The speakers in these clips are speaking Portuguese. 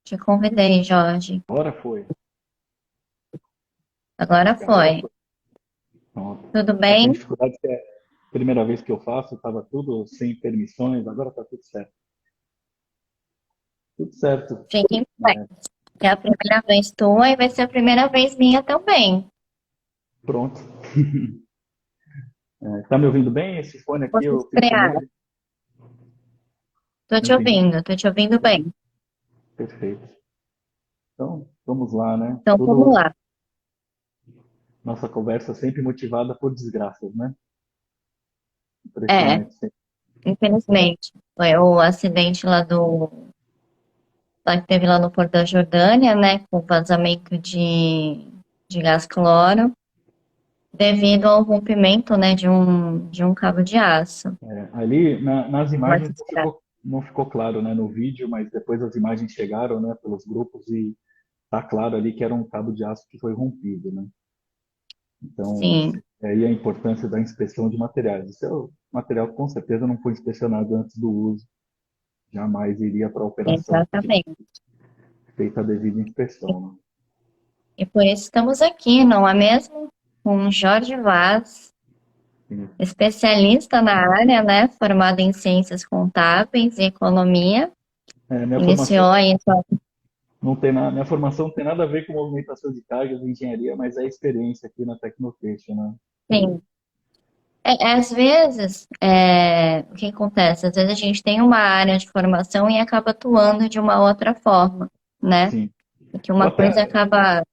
Te convidei, Jorge. Agora foi. Agora Agora foi. foi. Pronto. Tudo Tá com bem? dificuldade que é a primeira vez que eu faço, estava tudo sem permissões, agora tá tudo certo. Tudo certo. Fique em paz. É, É a primeira vez tua e vai ser a primeira vez minha também. pronto. Tá me ouvindo bem? Esse fone aqui Posso eu fico com estrear? ele. Tô Não te entendi. ouvindo, tô te ouvindo bem. Perfeito. Então, vamos lá, né? Então vamos Tudo, lá. nossa conversa sempre motivada por desgraças, né? É, Impressionante. infelizmente. Foi o acidente lá que teve lá no Porto da Jordânia, né? Com vazamento de gás cloro, devido ao rompimento, né, de um cabo de aço. Ali nas Uma imagens desgraça. não ficou claro, né, no vídeo, mas depois as imagens chegaram, né, pelos grupos e tá claro ali que era um cabo de aço que foi rompido, né? Então, Sim, aí a importância da inspeção de materiais. Esse é o material que com certeza não foi inspecionado antes do uso, jamais iria para a operação exatamente. feita a devida inspeção, né? E por isso estamos aqui, não é mesmo? Com Jorge Vaz, E, especialista na área, né? Formado em ciências contábeis e economia. minha formação Iniciou aí sua. minha formação não tem nada a ver com movimentação de cargas e engenharia, mas é a experiência aqui na Tecnotest, né? Sim. Às vezes, o que acontece? Às vezes a gente tem uma área de formação e acaba atuando de uma outra forma, né? Sim. E que Eu uma coisa acaba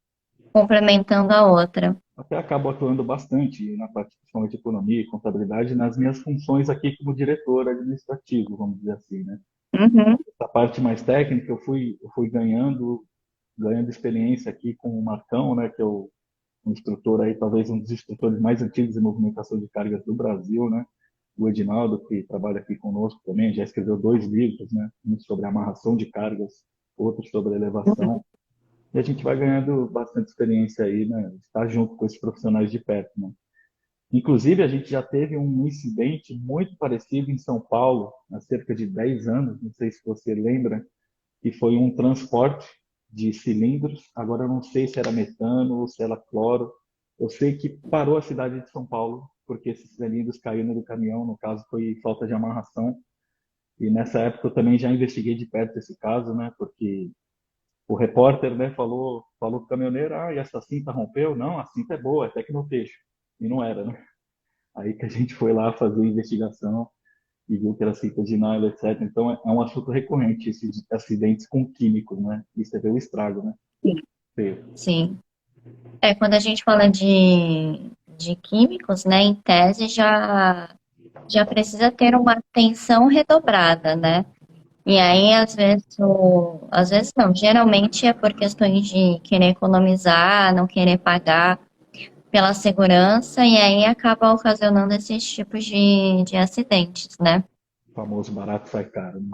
complementando a outra. até acabo atuando bastante na parte principalmente de economia e contabilidade nas minhas funções aqui como diretor administrativo, vamos dizer assim, né? Uhum, A parte mais técnica eu fui ganhando experiência aqui com o Marcão, né, que é um instrutor aí, talvez um dos instrutores mais antigos em movimentação de cargas do Brasil, né? O Edinaldo, que trabalha aqui conosco também, já escreveu 2 livros, né? Um sobre amarração de cargas, outro sobre uhum. elevação. E a gente vai ganhando bastante experiência aí, né? Estar junto com esses profissionais de perto, né? Inclusive, a gente já teve um incidente muito parecido em São Paulo, há cerca de 10 anos, não sei se você lembra, que foi um transporte de cilindros. Agora, eu não sei se era metano ou se era cloro. Eu sei que parou a cidade de São Paulo, porque esses cilindros caíram do caminhão, no caso, foi falta de amarração. E nessa época eu também já investiguei de perto esse caso, né? Porque o repórter, né, falou pro caminhoneiro, e essa cinta rompeu? Não, a cinta é boa, é tecnoteixo. E não era, né? Aí que a gente foi lá fazer a investigação e viu que era cinta de nylon, etc. Então é um assunto recorrente esses acidentes com químicos, né? E você vê o estrago, né? Sim, Feio. sim. Quando a gente fala de químicos, né, em tese já precisa ter uma atenção redobrada, né? E aí, às vezes não, geralmente é por questões de querer economizar, não querer pagar pela segurança, e aí acaba ocasionando esses tipos de acidentes, né? O famoso barato sai caro, né?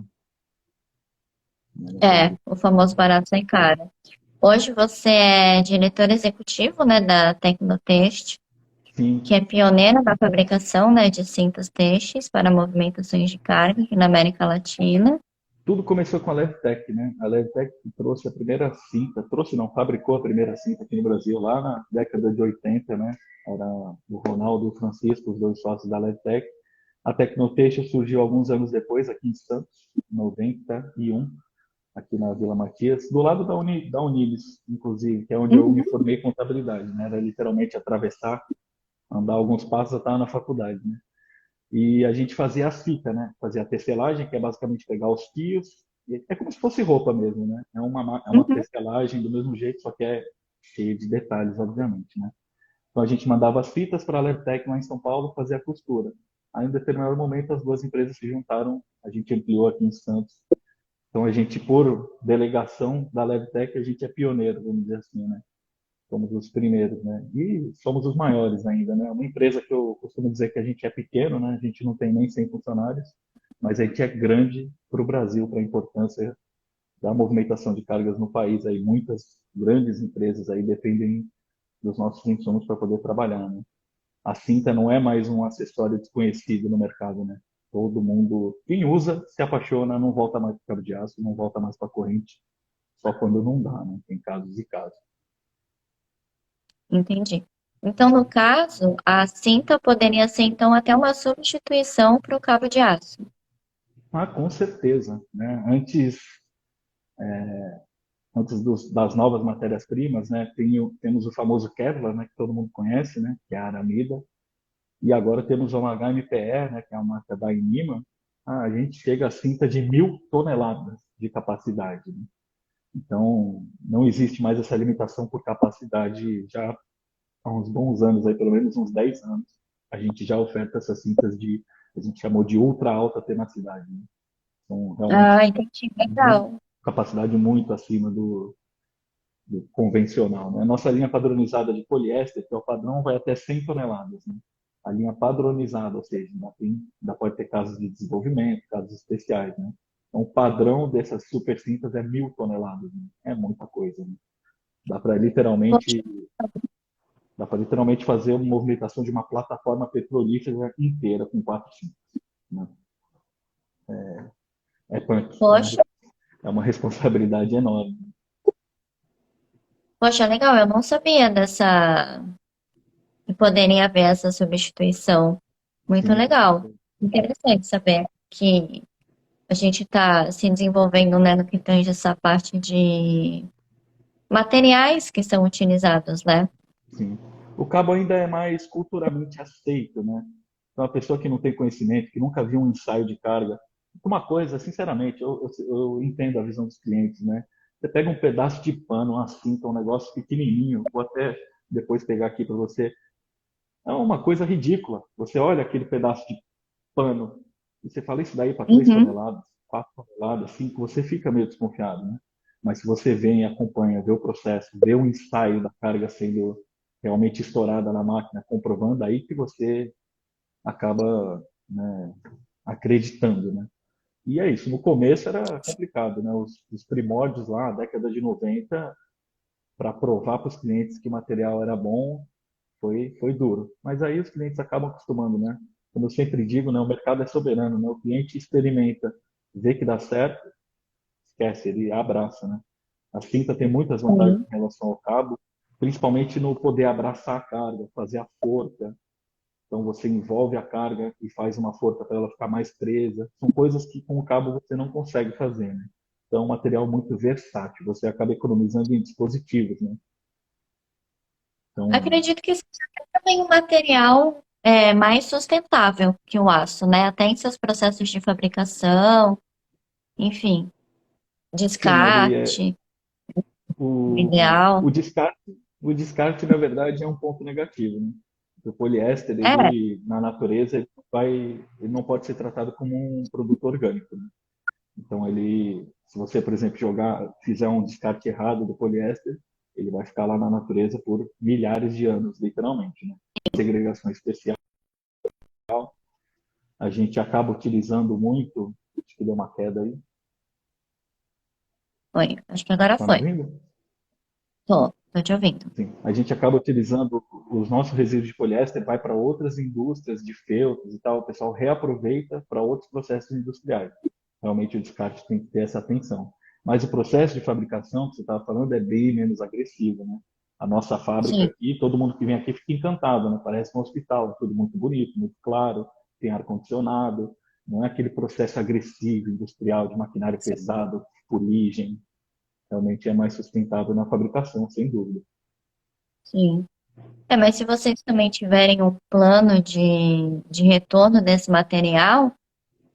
Não É, acredito. o famoso barato sai caro. Hoje você é diretor executivo, né, da Tecnotest, que Sim, é pioneira na fabricação, né, de cintas têxteis para movimentações de carga aqui na América Latina. tudo começou com a Levtech, né? A Levtech trouxe a primeira cinta, trouxe não, fabricou a primeira cinta aqui no Brasil lá na década de 80, né? Era o Ronaldo e o Francisco, os dois sócios da Levtech. A Tecnoteixo surgiu alguns anos depois, aqui em Santos, em 91, aqui na Vila Matias, do lado da Unilis, inclusive, que é onde eu me Uhum, formei em contabilidade, né? Era literalmente atravessar, andar alguns passos, eu estava na faculdade, né? E a gente fazia as fitas, né? Fazia a tecelagem, que é basicamente pegar os fios, é como se fosse roupa mesmo, né? É uma uhum. tecelagem do mesmo jeito, só que é cheio de detalhes, obviamente, né? Então a gente mandava as fitas para a Levtech lá em São Paulo fazer a costura. Aí, em um determinado momento, as duas empresas se juntaram, a gente ampliou aqui em Santos. Então a gente, por delegação da Levtech, a gente é pioneiro, vamos dizer assim, né? Somos os primeiros, né? E somos os maiores ainda, né? Uma empresa que eu costumo dizer que a gente é pequeno, né? A gente não tem nem 100 funcionários, mas a gente é grande para o Brasil, para a importância da movimentação de cargas no país. Aí muitas grandes empresas aí dependem dos nossos insumos para poder trabalhar, né? A cinta não é mais um acessório desconhecido no mercado, né? Todo mundo, quem usa, se apaixona, não volta mais para o cabo de aço, não volta mais para a corrente. só quando não dá, né? Tem casos e casos. Entendi. Então, no caso, a cinta poderia ser então até uma substituição para o cabo de aço. Ah, com certeza, né? Antes das novas matérias-primas, né? Temos o famoso Kevlar, né? Que todo mundo conhece, né? Que é a aramida. E agora temos o HMPE, né? Que é a marca da Inima. Ah, a gente chega a cinta de 1.000 toneladas de capacidade, né? Então, não existe mais essa limitação por capacidade já há uns bons anos, aí, pelo menos uns 10 anos. A gente já oferta essas cintas a gente chamou de ultra alta tenacidade, né? São realmente Ah, entendi. muito, Legal. capacidade muito acima do convencional, né? A nossa linha padronizada de poliéster, que é o padrão, vai até 100 toneladas, né? A linha padronizada, ou seja, ainda pode ter casos de desenvolvimento, casos especiais, né? Então, o padrão dessas super cintas é 1.000 toneladas, né? É muita coisa, né? Dá para Poxa, literalmente, dá para literalmente fazer uma movimentação de uma plataforma petrolífera inteira com 4 cintas, né? É punk, poxa, é uma responsabilidade enorme. poxa, legal. Eu não sabia dessa, que poderia haver essa substituição. Muito Sim, legal. Interessante saber que a gente está se desenvolvendo, né, no que tange essa parte de materiais que são utilizados, né? sim. O cabo ainda é mais culturalmente aceito, né? Então, a pessoa que não tem conhecimento, que nunca viu um ensaio de carga, uma coisa, sinceramente, eu entendo a visão dos clientes, né? Você pega um pedaço de pano, uma cinta, um negócio pequenininho, vou até depois pegar aqui para você. É uma coisa ridícula. Você olha aquele pedaço de pano e você fala isso daí para 3 Uhum. toneladas, 4 toneladas, 5, você fica meio desconfiado, né? Mas se você vem e acompanha, vê o processo, vê o ensaio da carga sendo realmente estourada na máquina, comprovando, aí que você acaba, né, acreditando, né? E é isso. No começo era complicado, né? Os primórdios lá, a década de 90, para provar para os clientes que o material era bom, foi duro. Mas aí os clientes acabam acostumando, né? Como eu sempre digo, né? O mercado é soberano, né? O cliente experimenta, vê que dá certo, esquece, ele abraça, né? A cinta tem muitas vantagens Sim. em relação ao cabo, principalmente no poder abraçar a carga, fazer a forca. Então você envolve a carga e faz uma forca para ela ficar mais presa. São coisas que com o cabo você não consegue fazer, né? Então é um material muito versátil. Você acaba economizando em dispositivos, né? Então, Acredito que seja também um material mais sustentável que o aço, né? Até em seus processos de fabricação, enfim, sim, ele é descarte, o ideal. descarte. O descarte, na verdade, é um ponto negativo, né? O poliéster, É, ele na natureza, ele não pode ser tratado como um produto orgânico, né? Então se você, por exemplo, fizer um descarte errado do poliéster, ele vai ficar lá na natureza por milhares de anos, literalmente, né? Segregação especial, a gente acaba utilizando muito, acho que deu uma queda aí, foi. Acho que agora tá me foi. ouvindo? Tô te ouvindo. Sim. A gente acaba utilizando os nossos resíduos de poliéster, vai para outras indústrias de feltros e tal, o pessoal reaproveita para outros processos industriais. Realmente o descarte tem que ter essa atenção. Mas o processo de fabricação que você estava falando é bem menos agressivo, né? A nossa fábrica Sim, aqui, todo mundo que vem aqui fica encantado, né? Parece um hospital, tudo muito bonito, muito claro, tem ar-condicionado, não é aquele processo agressivo, industrial, de maquinário sim, pesado, fuligem. Realmente é mais sustentável na fabricação, sem dúvida. sim. Mas se vocês também tiverem um plano de retorno desse material,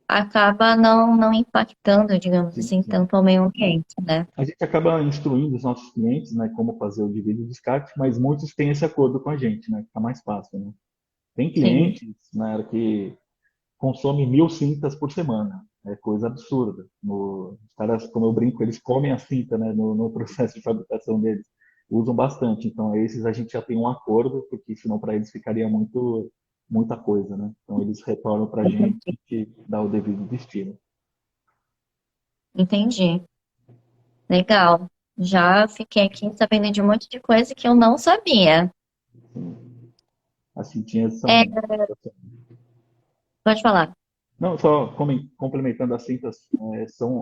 acaba não impactando, digamos Sim, assim, sim. tanto ao meio ambiente, né? A gente acaba instruindo os nossos clientes, né, como fazer o devido descarte, mas muitos têm esse acordo com a gente, né, fica mais fácil, né. Tem Sim, clientes, né, que consomem 1.000 cintas por semana, é coisa absurda. Os caras, como eu brinco, eles comem a cinta, né, no processo de fabricação deles, usam bastante. Então, esses a gente já tem um acordo, porque senão para eles ficaria muita coisa, né. Então, eles retornam para a gente entendi. e dá o devido destino. Entendi. Legal. Já fiquei aqui sabendo de um monte de coisa que eu não sabia. Assim, as cintinhas É, são. pode falar. Não, só complementando as cintas,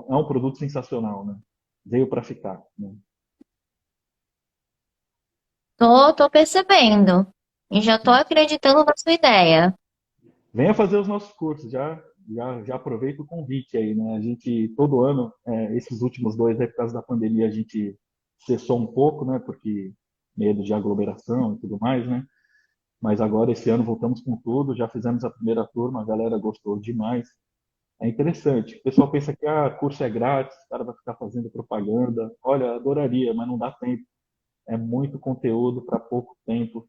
é um produto sensacional, né? veio para ficar, né? Tô percebendo. E já tô acreditando na sua ideia. Venha fazer os nossos cursos, já aproveita o convite aí, né? A gente, todo ano, esses últimos dois, aí, por causa da pandemia, a gente cessou um pouco, né? Porque medo de aglomeração e tudo mais, né? Mas agora, esse ano, voltamos com tudo, já fizemos a primeira turma, a galera gostou demais. É interessante. O pessoal pensa que curso é grátis, o cara vai ficar fazendo propaganda. Olha, adoraria, mas não dá tempo. É muito conteúdo para pouco tempo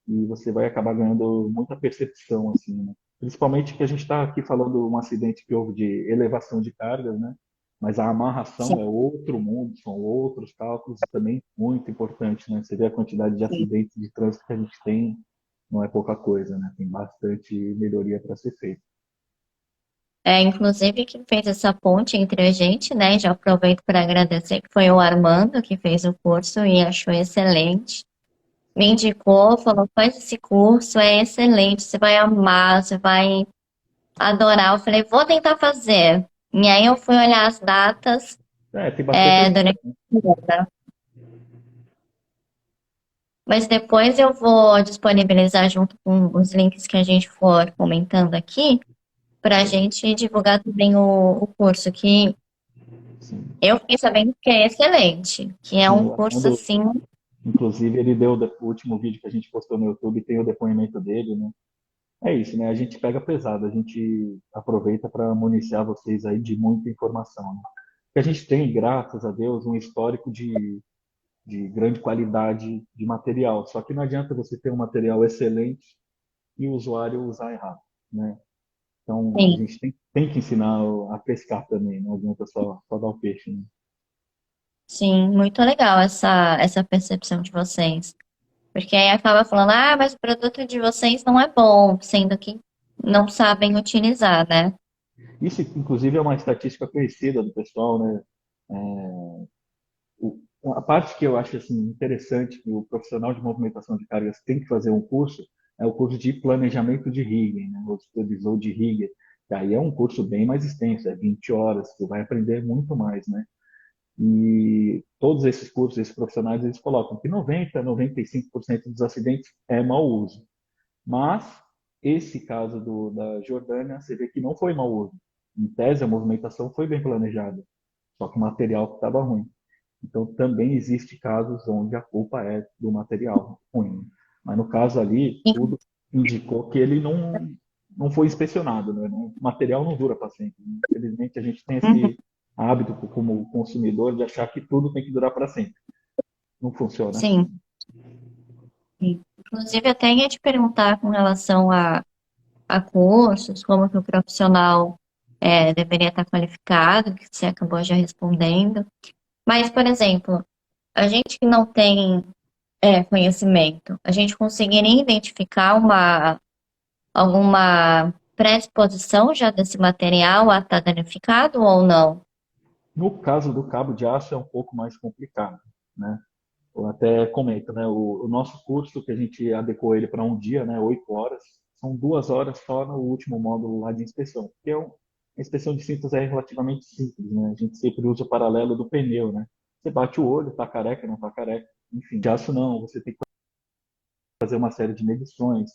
e você vai acabar ganhando muita percepção, assim, né? Principalmente que a gente está aqui falando um acidente que houve de elevação de cargas, né? Mas a amarração é Sim, outro mundo, são outros cálculos também muito importantes, né? Você vê a quantidade de sim. acidentes de trânsito que a gente tem, não é pouca coisa, né? Tem bastante melhoria para ser feita. Inclusive, quem fez essa ponte entre a gente, né? Já aproveito para agradecer, que foi o Armando, que fez o curso e achou excelente. Me indicou, falou, faz esse curso, é excelente, você vai amar, você vai adorar. Eu falei, vou tentar fazer. E aí eu fui olhar as datas, Tem bastante evento. durante a semana. Mas depois eu vou disponibilizar junto com os links que a gente for comentando aqui, para a gente divulgar também o curso, que Sim, eu fiquei sabendo que é excelente, que é sim, um o curso Armando, assim. inclusive, ele deu o último vídeo que a gente postou no YouTube, tem o depoimento dele, né? É isso, né? A gente pega pesado, a gente aproveita para municiar vocês aí de muita informação, né? Porque a gente tem, graças a Deus, um histórico de grande qualidade de material. Só que não adianta você ter um material excelente e o usuário usar errado, né? Então, a Sim, gente tem que ensinar a pescar também, não adianta só dar o peixe, né? sim, muito legal essa percepção de vocês. Porque aí acaba falando, ah, mas o produto de vocês não é bom, sendo que não sabem utilizar, né? Isso, inclusive, é uma estatística conhecida do pessoal, né? A parte que eu acho assim, interessante que o profissional de movimentação de cargas tem que fazer um curso é o curso de planejamento de rigging, né? O supervisor de rigger. Que aí é um curso bem mais extenso, é 20 horas, você vai aprender muito mais, né? E todos esses cursos, esses profissionais, eles colocam que 90, 95% dos acidentes é mau uso. Mas esse caso da Jordânia, você vê que não foi mau uso. Em tese, a movimentação foi bem planejada, só que o material estava ruim. Então, também existe casos onde a culpa é do material ruim. Mas no caso ali, tudo indicou que ele não foi inspecionado, né? O material não dura para sempre. Infelizmente, a gente tem Uhum, esse hábito como consumidor de achar que tudo tem que durar para sempre. Não funciona sim, assim. sim. Inclusive, eu até ia te perguntar com relação a cursos, como que o profissional deveria estar qualificado, que você acabou já respondendo. Mas, por exemplo, a gente que não tem conhecimento, a gente conseguiria identificar alguma predisposição já desse material a estar danificado ou não? No caso do cabo de aço é um pouco mais complicado, né? Eu até comento, né? O nosso curso que a gente adequou ele para um dia, né? 8 horas, são 2 horas só no último módulo lá de inspeção. Porque a inspeção de cintas é relativamente simples, né? A gente sempre usa o paralelo do pneu, né? Você bate o olho, tá careca, não tá careca. Enfim, de aço não, você tem que fazer uma série de medições,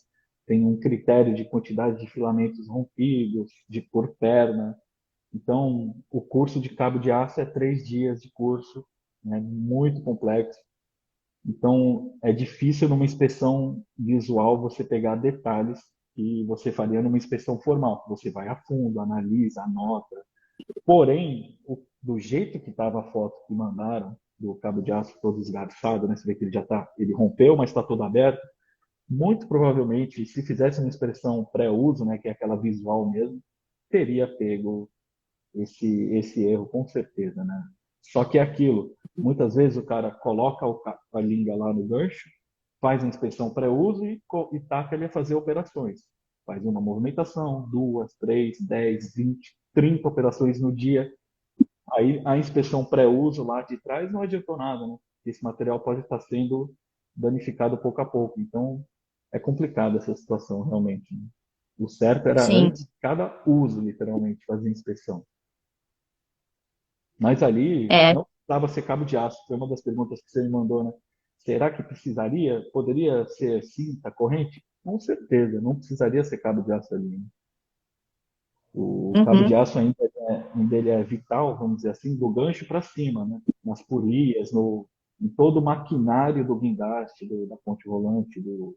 tem um critério de quantidade de filamentos rompidos, de por perna. Então, o curso de cabo de aço é 3 dias de curso, né? Muito complexo. Então, é difícil numa inspeção visual você pegar detalhes que você faria numa inspeção formal. Você vai a fundo, analisa, anota. Porém, do jeito que estava a foto que mandaram, do cabo de aço todo esgarçado, né? Você vê que ele rompeu, mas está todo aberto. Muito provavelmente, se fizesse uma inspeção pré-uso, né, que é aquela visual mesmo, teria pego esse erro com certeza, né? Só que é aquilo, muitas vezes o cara coloca a linga lá no gancho, faz a inspeção pré-uso e taca ele a fazer operações. Faz uma movimentação, duas, três, 10, 20, 30 operações no dia. Aí a inspeção pré-uso lá de trás não adiantou nada, né? Esse material pode estar sendo danificado pouco a pouco. Então é complicada essa situação realmente, né? O certo era Sim, antes de cada uso, literalmente, fazer inspeção. Mas ali, é, não, precisava ser cabo de aço. Foi uma das perguntas que você me mandou, né? Será que precisaria? Poderia ser cinta, corrente? Com certeza, não precisaria ser cabo de aço ali, né? O cabo de Uhum. aço ainda ele é vital, vamos dizer assim, do gancho para cima, né? Nas polias, em todo o maquinário do guindaste, da ponte rolante, do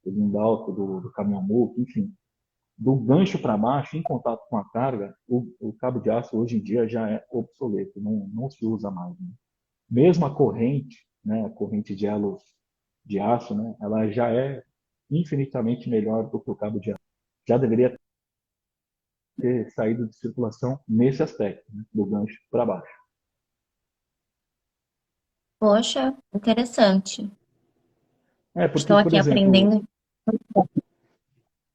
guindalto, do caminhão-muco, enfim. Do gancho para baixo, em contato com a carga, o cabo de aço hoje em dia já é obsoleto, não se usa mais, né? Mesmo a corrente, né, a corrente de elos de aço, né, ela já é infinitamente melhor do que o cabo de aço. Já deveria ter saído de circulação nesse aspecto, né, do gancho para baixo. Poxa, interessante. É, porque, Estou por aqui exemplo, aprendendo.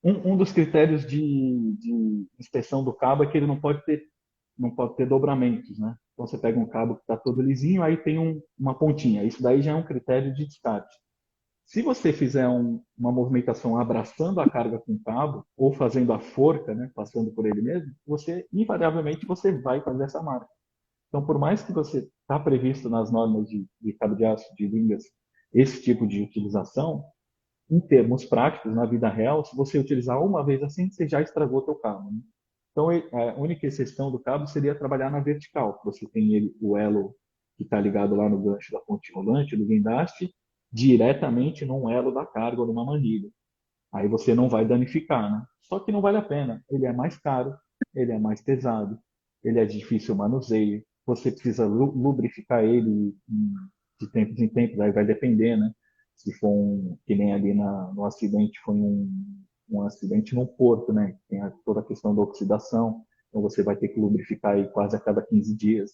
um dos critérios de inspeção do cabo é que ele não pode ter dobramentos, né? Então você pega um cabo que está todo lisinho, aí tem uma pontinha. Isso daí já é um critério de descarte. Se você fizer uma movimentação abraçando a carga com o cabo ou fazendo a forca, né, passando por ele mesmo, você invariavelmente você vai fazer essa marca. Então, por mais que você está previsto nas normas de cabo de aço, de linhas, esse tipo de utilização, em termos práticos, na vida real, se você utilizar uma vez assim, você já estragou o teu cabo, né? Então, a única exceção do cabo seria trabalhar na vertical. Você tem o elo que está ligado lá no gancho da ponte rolante, do guindaste, diretamente num elo da carga ou numa manilha. Aí você não vai danificar, né? Só que não vale a pena. Ele é mais caro, ele é mais pesado, ele é difícil manuseio. Você precisa lubrificar ele de tempos em tempos, aí vai depender, né? Se for que nem ali no acidente, foi um acidente no porto, né? Tem toda a questão da oxidação, então você vai ter que lubrificar aí quase a cada 15 dias.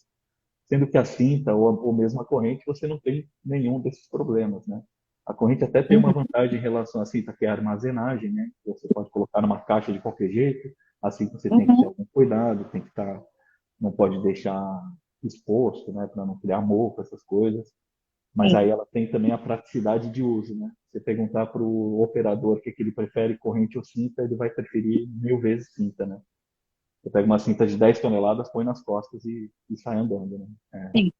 Sendo que a cinta ou mesmo a corrente, você não tem nenhum desses problemas, né? A corrente até tem uma Uhum. vantagem em relação à cinta, que é a armazenagem, né? Você pode colocar numa caixa de qualquer jeito, assim você tem que ter Uhum. algum cuidado, tem que estar, não pode deixar exposto, né, para não criar mofo, essas coisas. Mas aí Sim. ela tem também a praticidade de uso, né? Você perguntar para o operador o que, que ele prefere, corrente ou cinta, ele vai preferir 1000 vezes cinta, né? Você pega uma cinta de 10 toneladas, põe nas costas e sai andando, né? É Sim.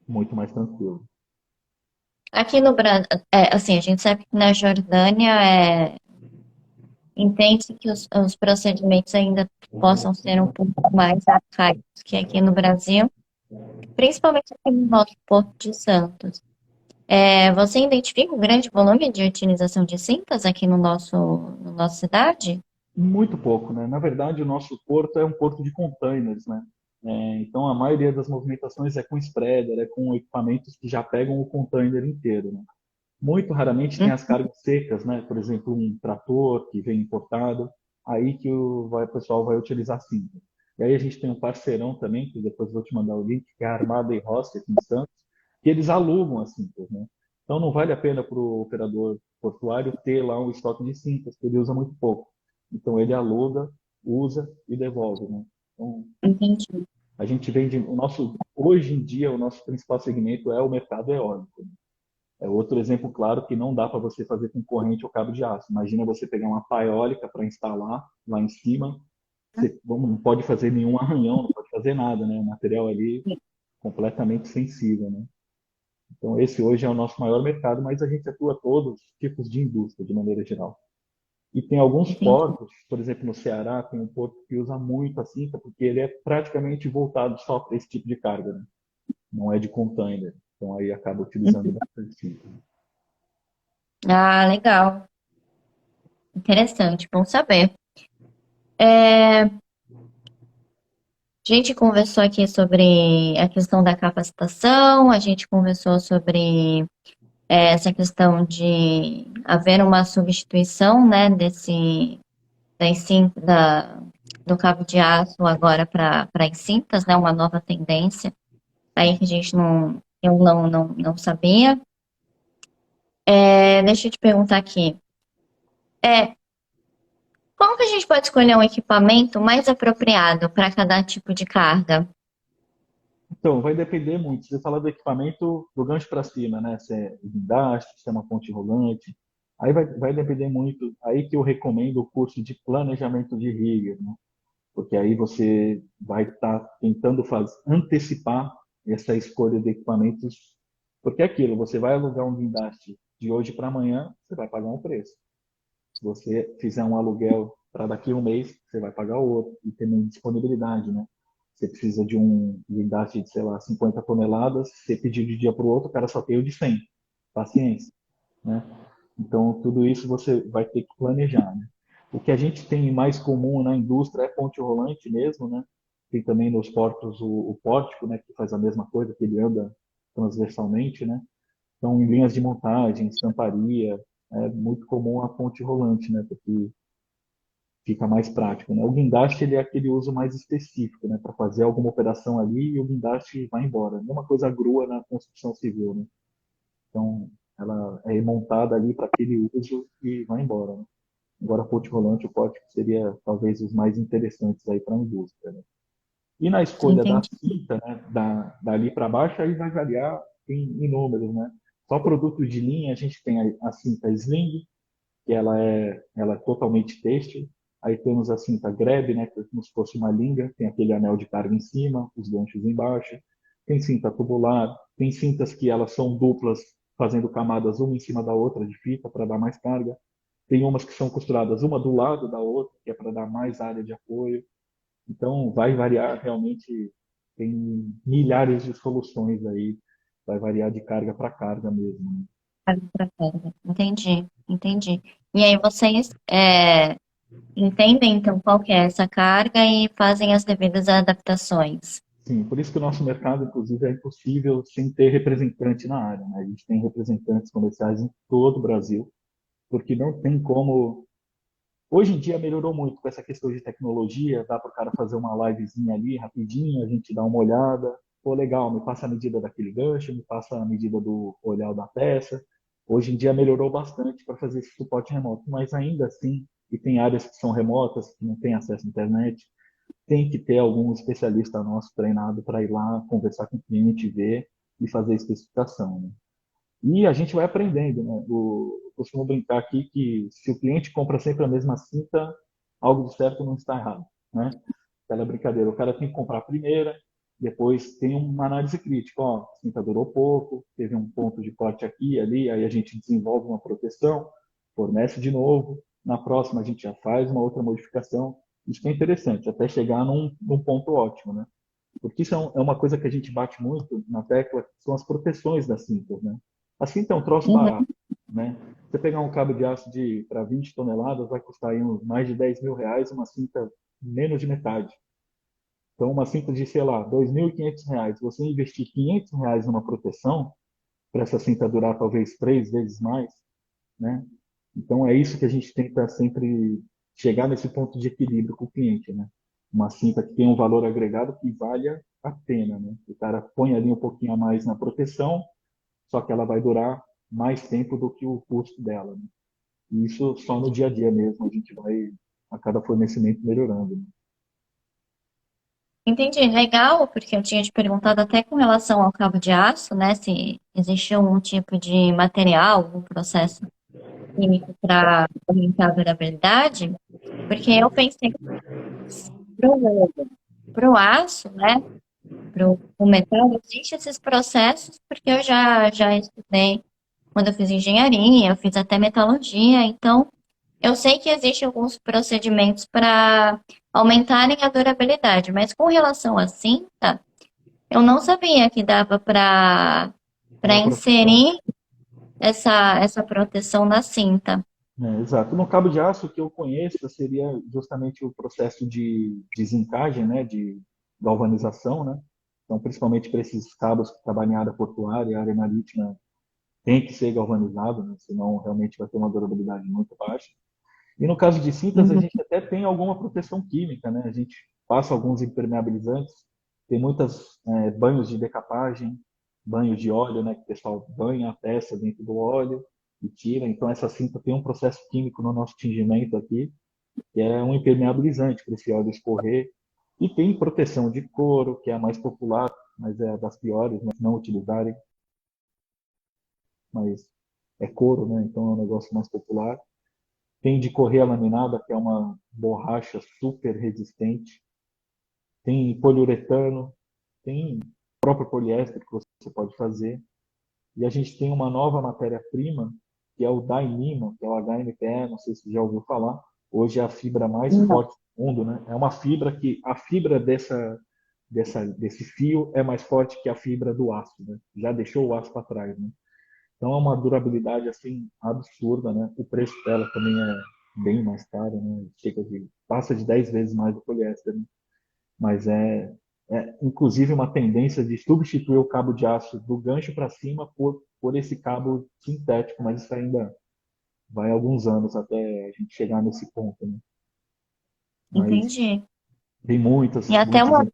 muito mais tranquilo. Aqui no Brasil, assim, a gente sabe que na Jordânia entende que os procedimentos ainda possam ser um pouco mais arcaicos que aqui no Brasil, principalmente aqui no nosso Porto de Santos. Você identifica um grande volume de utilização de cintas aqui no nossa cidade? Muito pouco, né? Na verdade, o nosso porto é um porto de containers, né? Então, a maioria das movimentações é com spreader, é com equipamentos que já pegam o container inteiro, né? Muito raramente tem Hum. as cargas secas, né? Por exemplo, um trator que vem importado, aí que o pessoal vai utilizar cinta. E aí a gente tem um parceirão também, que depois eu vou te mandar o link, que é a Armada e Rossi aqui em Santos, que eles alugam as cintas, né? Então não vale a pena para o operador portuário ter lá um estoque de cintas, porque ele usa muito pouco. Então ele aluga, usa e devolve, né? Então Entendi. a gente vende hoje em dia o nosso principal segmento é o mercado eólico. É outro exemplo claro que não dá para você fazer com corrente ou cabo de aço. Imagina você pegar uma pá eólica para instalar lá em cima, você não pode fazer nenhum arranhão, não pode fazer nada, né? O material ali completamente sensível, né? Então esse hoje é o nosso maior mercado, mas a gente atua todos os tipos de indústria de maneira geral. E tem alguns Entendi. portos, por exemplo, no Ceará, tem um porto que usa muito a cinta, porque ele é praticamente voltado só para esse tipo de carga, né? Não é de container. Então aí acaba utilizando bastante cinta. Ah, legal. Interessante, bom saber. A gente conversou aqui sobre a questão da capacitação, a gente conversou sobre essa questão de haver uma substituição, né, do cabo de aço agora para as cintas, né, uma nova tendência aí que a gente eu não sabia. Deixa eu te perguntar aqui, é, como que a gente pode escolher um equipamento mais apropriado para cada tipo de carga? Então, vai depender muito. Você fala do equipamento do gancho para cima, né? Se é guindaste, se é uma ponte rolante. Aí vai depender muito. Aí que eu recomendo o curso de planejamento de rigger, né? Porque aí você vai estar tentando antecipar essa escolha de equipamentos, porque é aquilo, você vai alugar um guindaste de hoje para amanhã, você vai pagar um preço. Se você fizer um aluguel para daqui a um mês, você vai pagar outro, e também disponibilidade, né? Você precisa de um guindaste de, sei lá, 50 toneladas, você pedir de um dia para o outro, o cara só tem o de 100. Paciência, né? Então, tudo isso você vai ter que planejar, né? O que a gente tem mais comum na indústria é ponte rolante mesmo, né? Tem também nos portos o pórtico, né, que faz a mesma coisa, que ele anda transversalmente, né? Então, em linhas de montagem, estamparia, é muito comum a ponte rolante, né? Porque fica mais prático, né? O guindaste, ele é aquele uso mais específico, né? Para fazer alguma operação ali e o guindaste vai embora. Mesma coisa a grua na construção civil, né? Então, ela é montada ali para aquele uso e vai embora, né? Agora, ponte rolante, o pórtico seria talvez os mais interessantes aí para a indústria, né? E na escolha da Entendi. cinta, né, dali para baixo, aí vai variar em números, né? Só produto de linha, a gente tem a cinta Sling, que ela é totalmente têxtil. Aí temos a cinta Grab, né, que é como se fosse uma linga, tem aquele anel de carga em cima, os ganchos embaixo. Tem cinta tubular, tem cintas que elas são duplas, fazendo camadas uma em cima da outra de fita para dar mais carga. Tem umas que são costuradas uma do lado da outra, que é para dar mais área de apoio. Então, vai variar realmente, tem milhares de soluções aí, vai variar de carga para carga mesmo, né? Carga pra carga. Entendi, entendi. E aí vocês entendem então qual que é essa carga e fazem as devidas adaptações. Sim, por isso que o nosso mercado, inclusive, é impossível sem ter representante na área, né? A gente tem representantes comerciais em todo o Brasil, porque não tem como. Hoje em dia melhorou muito com essa questão de tecnologia, dá para o cara fazer uma livezinha ali rapidinho, a gente dá uma olhada, pô, legal, me passa a medida daquele gancho, me passa a medida do olhar da peça. Hoje em dia melhorou bastante para fazer esse suporte remoto, mas ainda assim, e tem áreas que são remotas, que não tem acesso à internet, tem que ter algum especialista nosso treinado para ir lá conversar com o cliente, ver e fazer a especificação, né? E a gente vai aprendendo, né? Eu costumo brincar aqui que se o cliente compra sempre a mesma cinta, algo de certo não está errado, né? Aquela brincadeira, o cara tem que comprar a primeira, depois tem uma análise crítica, ó, a cinta durou pouco, teve um ponto de corte aqui e ali, aí a gente desenvolve uma proteção, fornece de novo, na próxima a gente já faz uma outra modificação. Isso que é interessante, até chegar num ponto ótimo, né? Porque isso é uma coisa que a gente bate muito na tecla, que são as proteções das cintas, né? A cinta é um troço Uhum. barato, né? Você pegar um cabo de aço para 20 toneladas, vai custar aí uns mais de R$ 10.000, uma cinta menos de metade. Então, uma cinta de, sei lá, R$ 2.500, você investir R$ 500 numa proteção, para essa cinta durar talvez 3 vezes mais, né? Então, é isso que a gente tenta sempre chegar nesse ponto de equilíbrio com o cliente, né? Uma cinta que tem um valor agregado que valha a pena, né? O cara põe ali um pouquinho a mais na proteção, só que ela vai durar mais tempo do que o custo dela, né? E isso só no dia a dia mesmo, a gente vai a cada fornecimento melhorando, né? Entendi, legal, porque eu tinha te perguntado até com relação ao cabo de aço, né, se existia algum tipo de material, algum processo químico para aumentar a durabilidade, porque eu pensei pro aço, né, pro metal, existem esses processos, porque eu já estudei quando eu fiz engenharia, eu fiz até metalurgia, então eu sei que existem alguns procedimentos para aumentarem a durabilidade, mas com relação à cinta, eu não sabia que dava para Para proteção. inserir essa proteção na cinta. É, exato. No cabo de aço, o que eu conheço seria justamente o processo de desencagem, né, de galvanização, né? Então, principalmente para esses cabos que trabalham em área portuária, área marítima, tem que ser galvanizado, né? Senão realmente vai ter uma durabilidade muito baixa. E no caso de cintas, a Uhum. gente até tem alguma proteção química, né? A gente passa alguns impermeabilizantes, tem muitos banhos de decapagem, banhos de óleo, né? Que o pessoal banha a peça dentro do óleo e tira. Então, essa cinta tem um processo químico no nosso tingimento aqui, que é um impermeabilizante para esse óleo escorrer. E tem proteção de couro, que é a mais popular, mas é das piores, né? Não utilizarem, mas é couro, né? Então é um negócio mais popular. Tem de correia laminada, que é uma borracha super resistente. Tem poliuretano, tem próprio poliéster que você pode fazer. E a gente tem uma nova matéria-prima, que é o Dyneema, que é o HNPE, não sei se você já ouviu falar. Hoje é a fibra mais Não, forte do mundo, né? É uma fibra que a fibra desse fio é mais forte que a fibra do aço, né? Já deixou o aço para trás, né? Então é uma durabilidade assim absurda, né? O preço dela também é bem mais caro, né? Passa de 10 vezes mais do poliéster, né? Mas inclusive uma tendência de substituir o cabo de aço do gancho para cima por esse cabo sintético, mas isso ainda vai alguns anos até a gente chegar nesse ponto, né? Mas entendi. tem E muitas implicações.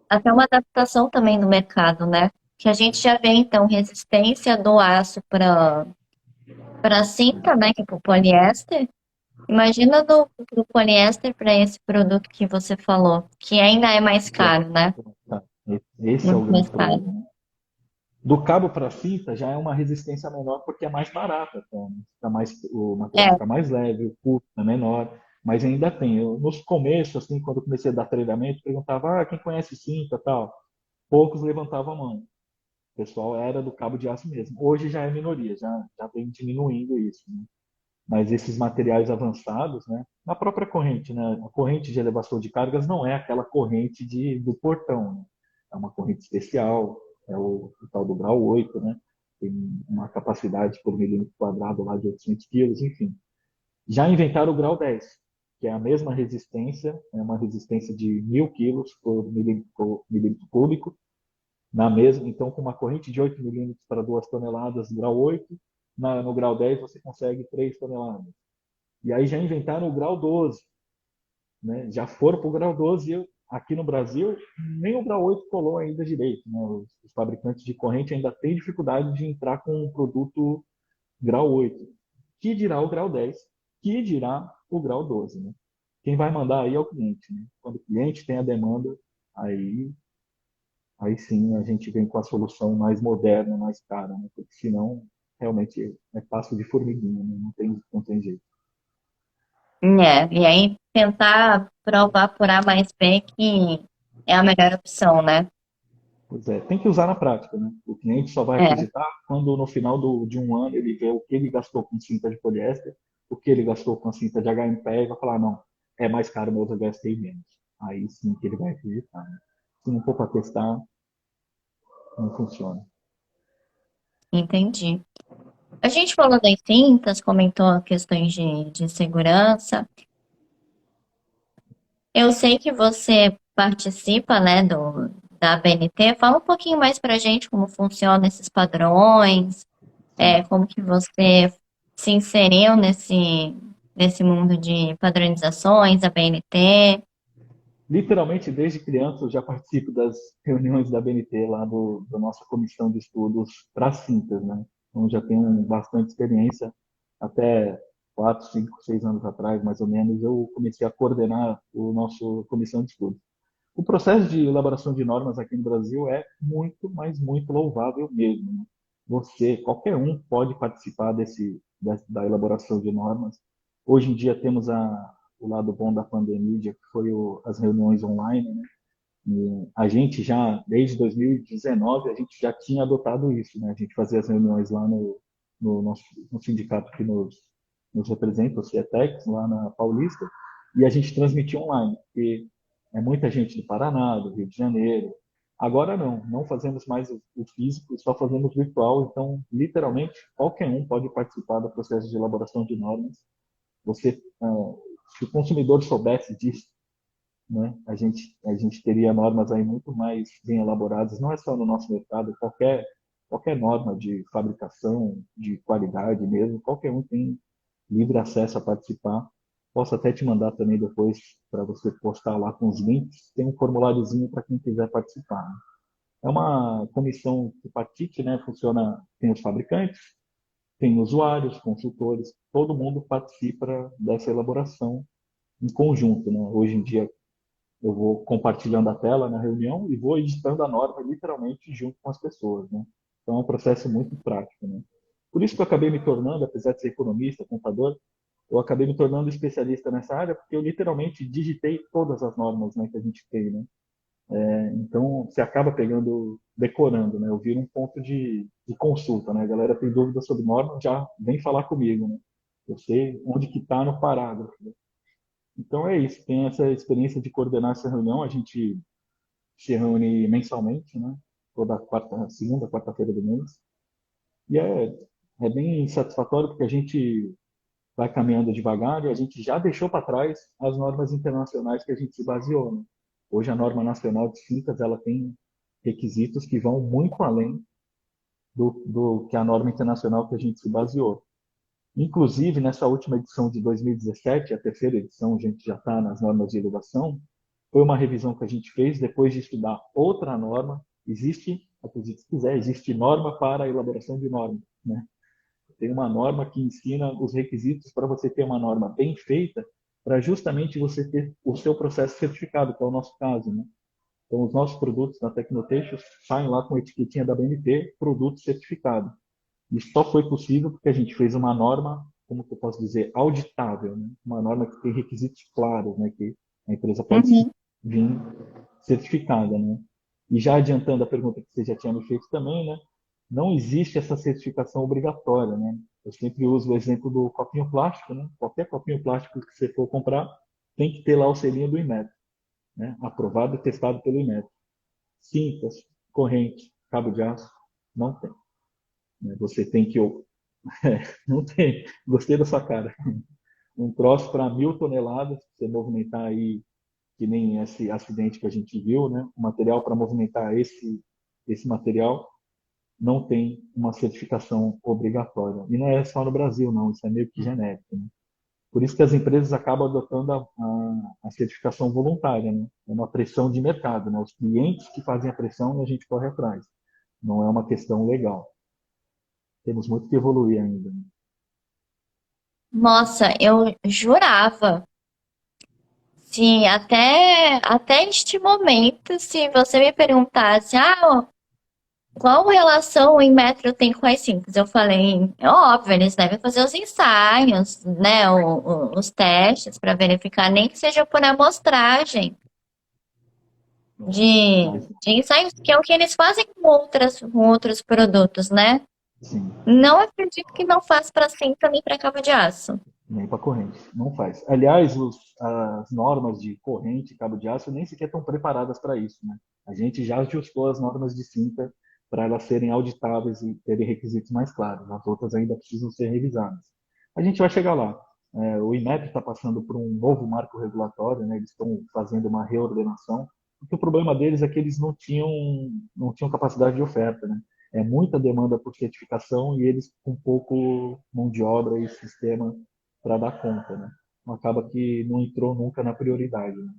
até uma adaptação também no mercado, né? Que a gente já vê, então, resistência do aço para cinta, né? Que é para o poliéster. Imagina do poliéster para esse produto que você falou, que ainda é mais caro, né? Tá. Esse é o Muito mais grande caro. problema. Do cabo para fita já é uma resistência menor porque é mais barata, tá? O material É, fica mais leve, o custo é menor, mas ainda tem. Nos começos, assim, quando eu comecei a dar treinamento, perguntava, quem conhece cinta, tal. Poucos levantavam a mão. O pessoal era do cabo de aço mesmo. Hoje já é minoria, já vem diminuindo isso, né? Mas esses materiais avançados, né? Na própria corrente, né? A corrente de elevação de cargas não é aquela corrente do portão, né? É uma corrente especial, é o tal do grau 8, né? Tem uma capacidade por milímetro quadrado lá de 800 quilos, enfim. Já inventaram o grau 10, que é a mesma resistência, é uma resistência de 1.000 quilos por milímetro cúbico, na mesma, então com uma corrente de 8 milímetros para 2 toneladas, grau 8, no grau 10 você consegue 3 toneladas. E aí já inventaram o grau 12, né? Já foram para o grau 12 e aqui no Brasil nem o grau 8 colou ainda direito, né? Os fabricantes de corrente ainda têm dificuldade de entrar com um produto grau 8. Que dirá o grau 10, que dirá o grau 12, né? Quem vai mandar aí é o cliente, né? Quando o cliente tem a demanda, aí aí sim a gente vem com a solução mais moderna, mais cara, né? Porque senão realmente é passo de formiguinha, né? Não tem jeito. e aí tentar provar por A mais B que é a melhor opção, né? Pois é, tem que usar na prática, né? O cliente só vai É, acreditar quando no final de um ano ele vê o que ele gastou com cinta de poliéster, o que ele gastou com cinta de HMPE e vai falar, não, é mais caro, mas eu gastei menos. Aí sim que ele vai acreditar, né? Se não for para testar, não funciona. entendi. A gente falou das cintas, comentou questões de segurança. Eu sei que você participa, né, da ABNT. Fala um pouquinho mais pra gente como funcionam esses padrões, Sim. como que você se inseriu nesse mundo de padronizações, ABNT. Literalmente, desde criança, eu já participo das reuniões da BNT, lá da nossa comissão de estudos para cintas, né? Então, já tenho bastante experiência. Até 4, 5, 6 anos atrás, mais ou menos, eu comecei a coordenar o nosso comissão de estudos. O processo de elaboração de normas aqui no Brasil é muito, mas muito louvável mesmo, né? Qualquer um pode participar da elaboração de normas. Hoje em dia temos o lado bom da pandemia, que foi as reuniões online, né? E a gente já, desde 2019, a gente já tinha adotado isso, né? A gente fazia as reuniões lá no sindicato que nos representa, o CIETEX, lá na Paulista, e a gente transmitia online, porque é muita gente do Paraná, do Rio de Janeiro. Agora não fazemos mais o físico, só fazemos virtual, então, literalmente, qualquer um pode participar do processo de elaboração de normas. Se o consumidor soubesse disso, né, a gente teria normas aí muito mais bem elaboradas, não é só no nosso mercado, qualquer norma de fabricação, de qualidade mesmo, qualquer um tem livre acesso a participar. Posso até te mandar também depois para você postar lá com os links, tem um formuláriozinho para quem quiser participar, né? É uma comissão tripartite, né? Funciona, tem os fabricantes, tem usuários, consultores, todo mundo participa dessa elaboração em conjunto, né? Hoje em dia eu vou compartilhando a tela na reunião e vou editando a norma literalmente junto com as pessoas, né? Então é um processo muito prático, né? Por isso que eu acabei me tornando, apesar de ser economista, contador, eu acabei me tornando especialista nessa área porque eu literalmente digitei todas as normas, né, que a gente tem, né? Então, você acaba pegando, decorando, né? Eu viro um ponto de consulta, né? A galera tem dúvida sobre norma, já vem falar comigo, né? Eu sei onde que está no parágrafo. Então é isso, tem essa experiência de coordenar essa reunião, a gente se reúne mensalmente, né? Toda quarta, segunda, quarta-feira do mês. E é bem satisfatório porque a gente vai caminhando devagar e a gente já deixou para trás as normas internacionais que a gente se baseou, né? Hoje a norma nacional de fincas ela tem requisitos que vão muito além do que a norma internacional que a gente se baseou. Inclusive, nessa última edição de 2017, a terceira edição, a gente já está nas normas de elevação, foi uma revisão que a gente fez depois de estudar outra norma. Existe, acredite se quiser, existe norma para a elaboração de norma, né? Tem uma norma que ensina os requisitos para você ter uma norma bem feita, para justamente você ter o seu processo certificado, que é o nosso caso, né? Então, os nossos produtos na Tecnotechos saem lá com a etiquetinha da BNT, produto certificado. Isso só foi possível porque a gente fez uma norma, como que eu posso dizer, auditável, né? Uma norma que tem requisitos claros, né? Que a empresa pode Uhum. vir certificada, né? E já adiantando a pergunta que você já tinha me feito também, né? Não existe essa certificação obrigatória, né? Eu sempre uso o exemplo do copinho plástico, né? Qualquer copinho plástico que você for comprar tem que ter lá o selinho do Inmetro, né? Aprovado e testado pelo Inmetro. Cintas, corrente, cabo de aço, não tem, né? Você tem que não tem. Gostei da sua cara. Um troço para 1.000 toneladas, você movimentar aí, que nem esse acidente que a gente viu, né? O material para movimentar esse material não tem uma certificação obrigatória. E não é só no Brasil, não. Isso é meio que genérico, né? Por isso que as empresas acabam adotando a certificação voluntária, né? É uma pressão de mercado, né? Os clientes que fazem a pressão e a gente corre atrás. Não é uma questão legal. Temos muito que evoluir ainda, né? Nossa, eu jurava. Se até este momento, se você me perguntasse, qual relação o Inmetro tem com as cintas? Eu falei, é óbvio, eles devem fazer os ensaios, né, os testes para verificar, nem que seja por amostragem Mas, de ensaios, que é o que eles fazem com outros produtos, né? sim. Não acredito que não faz para cinta nem para cabo de aço. Nem para corrente, não faz. Aliás, as normas de corrente e cabo de aço nem sequer estão preparadas para isso, né? A gente já ajustou as normas de cinta para elas serem auditáveis e terem requisitos mais claros. As outras ainda precisam ser revisadas. A gente vai chegar lá. O INEP está passando por um novo marco regulatório, né? Eles estão fazendo uma reordenação, porque o problema deles é que eles não tinham capacidade de oferta, né? É muita demanda por certificação e eles com pouco mão de obra e sistema para dar conta, né? Então, acaba que não entrou nunca na prioridade, né?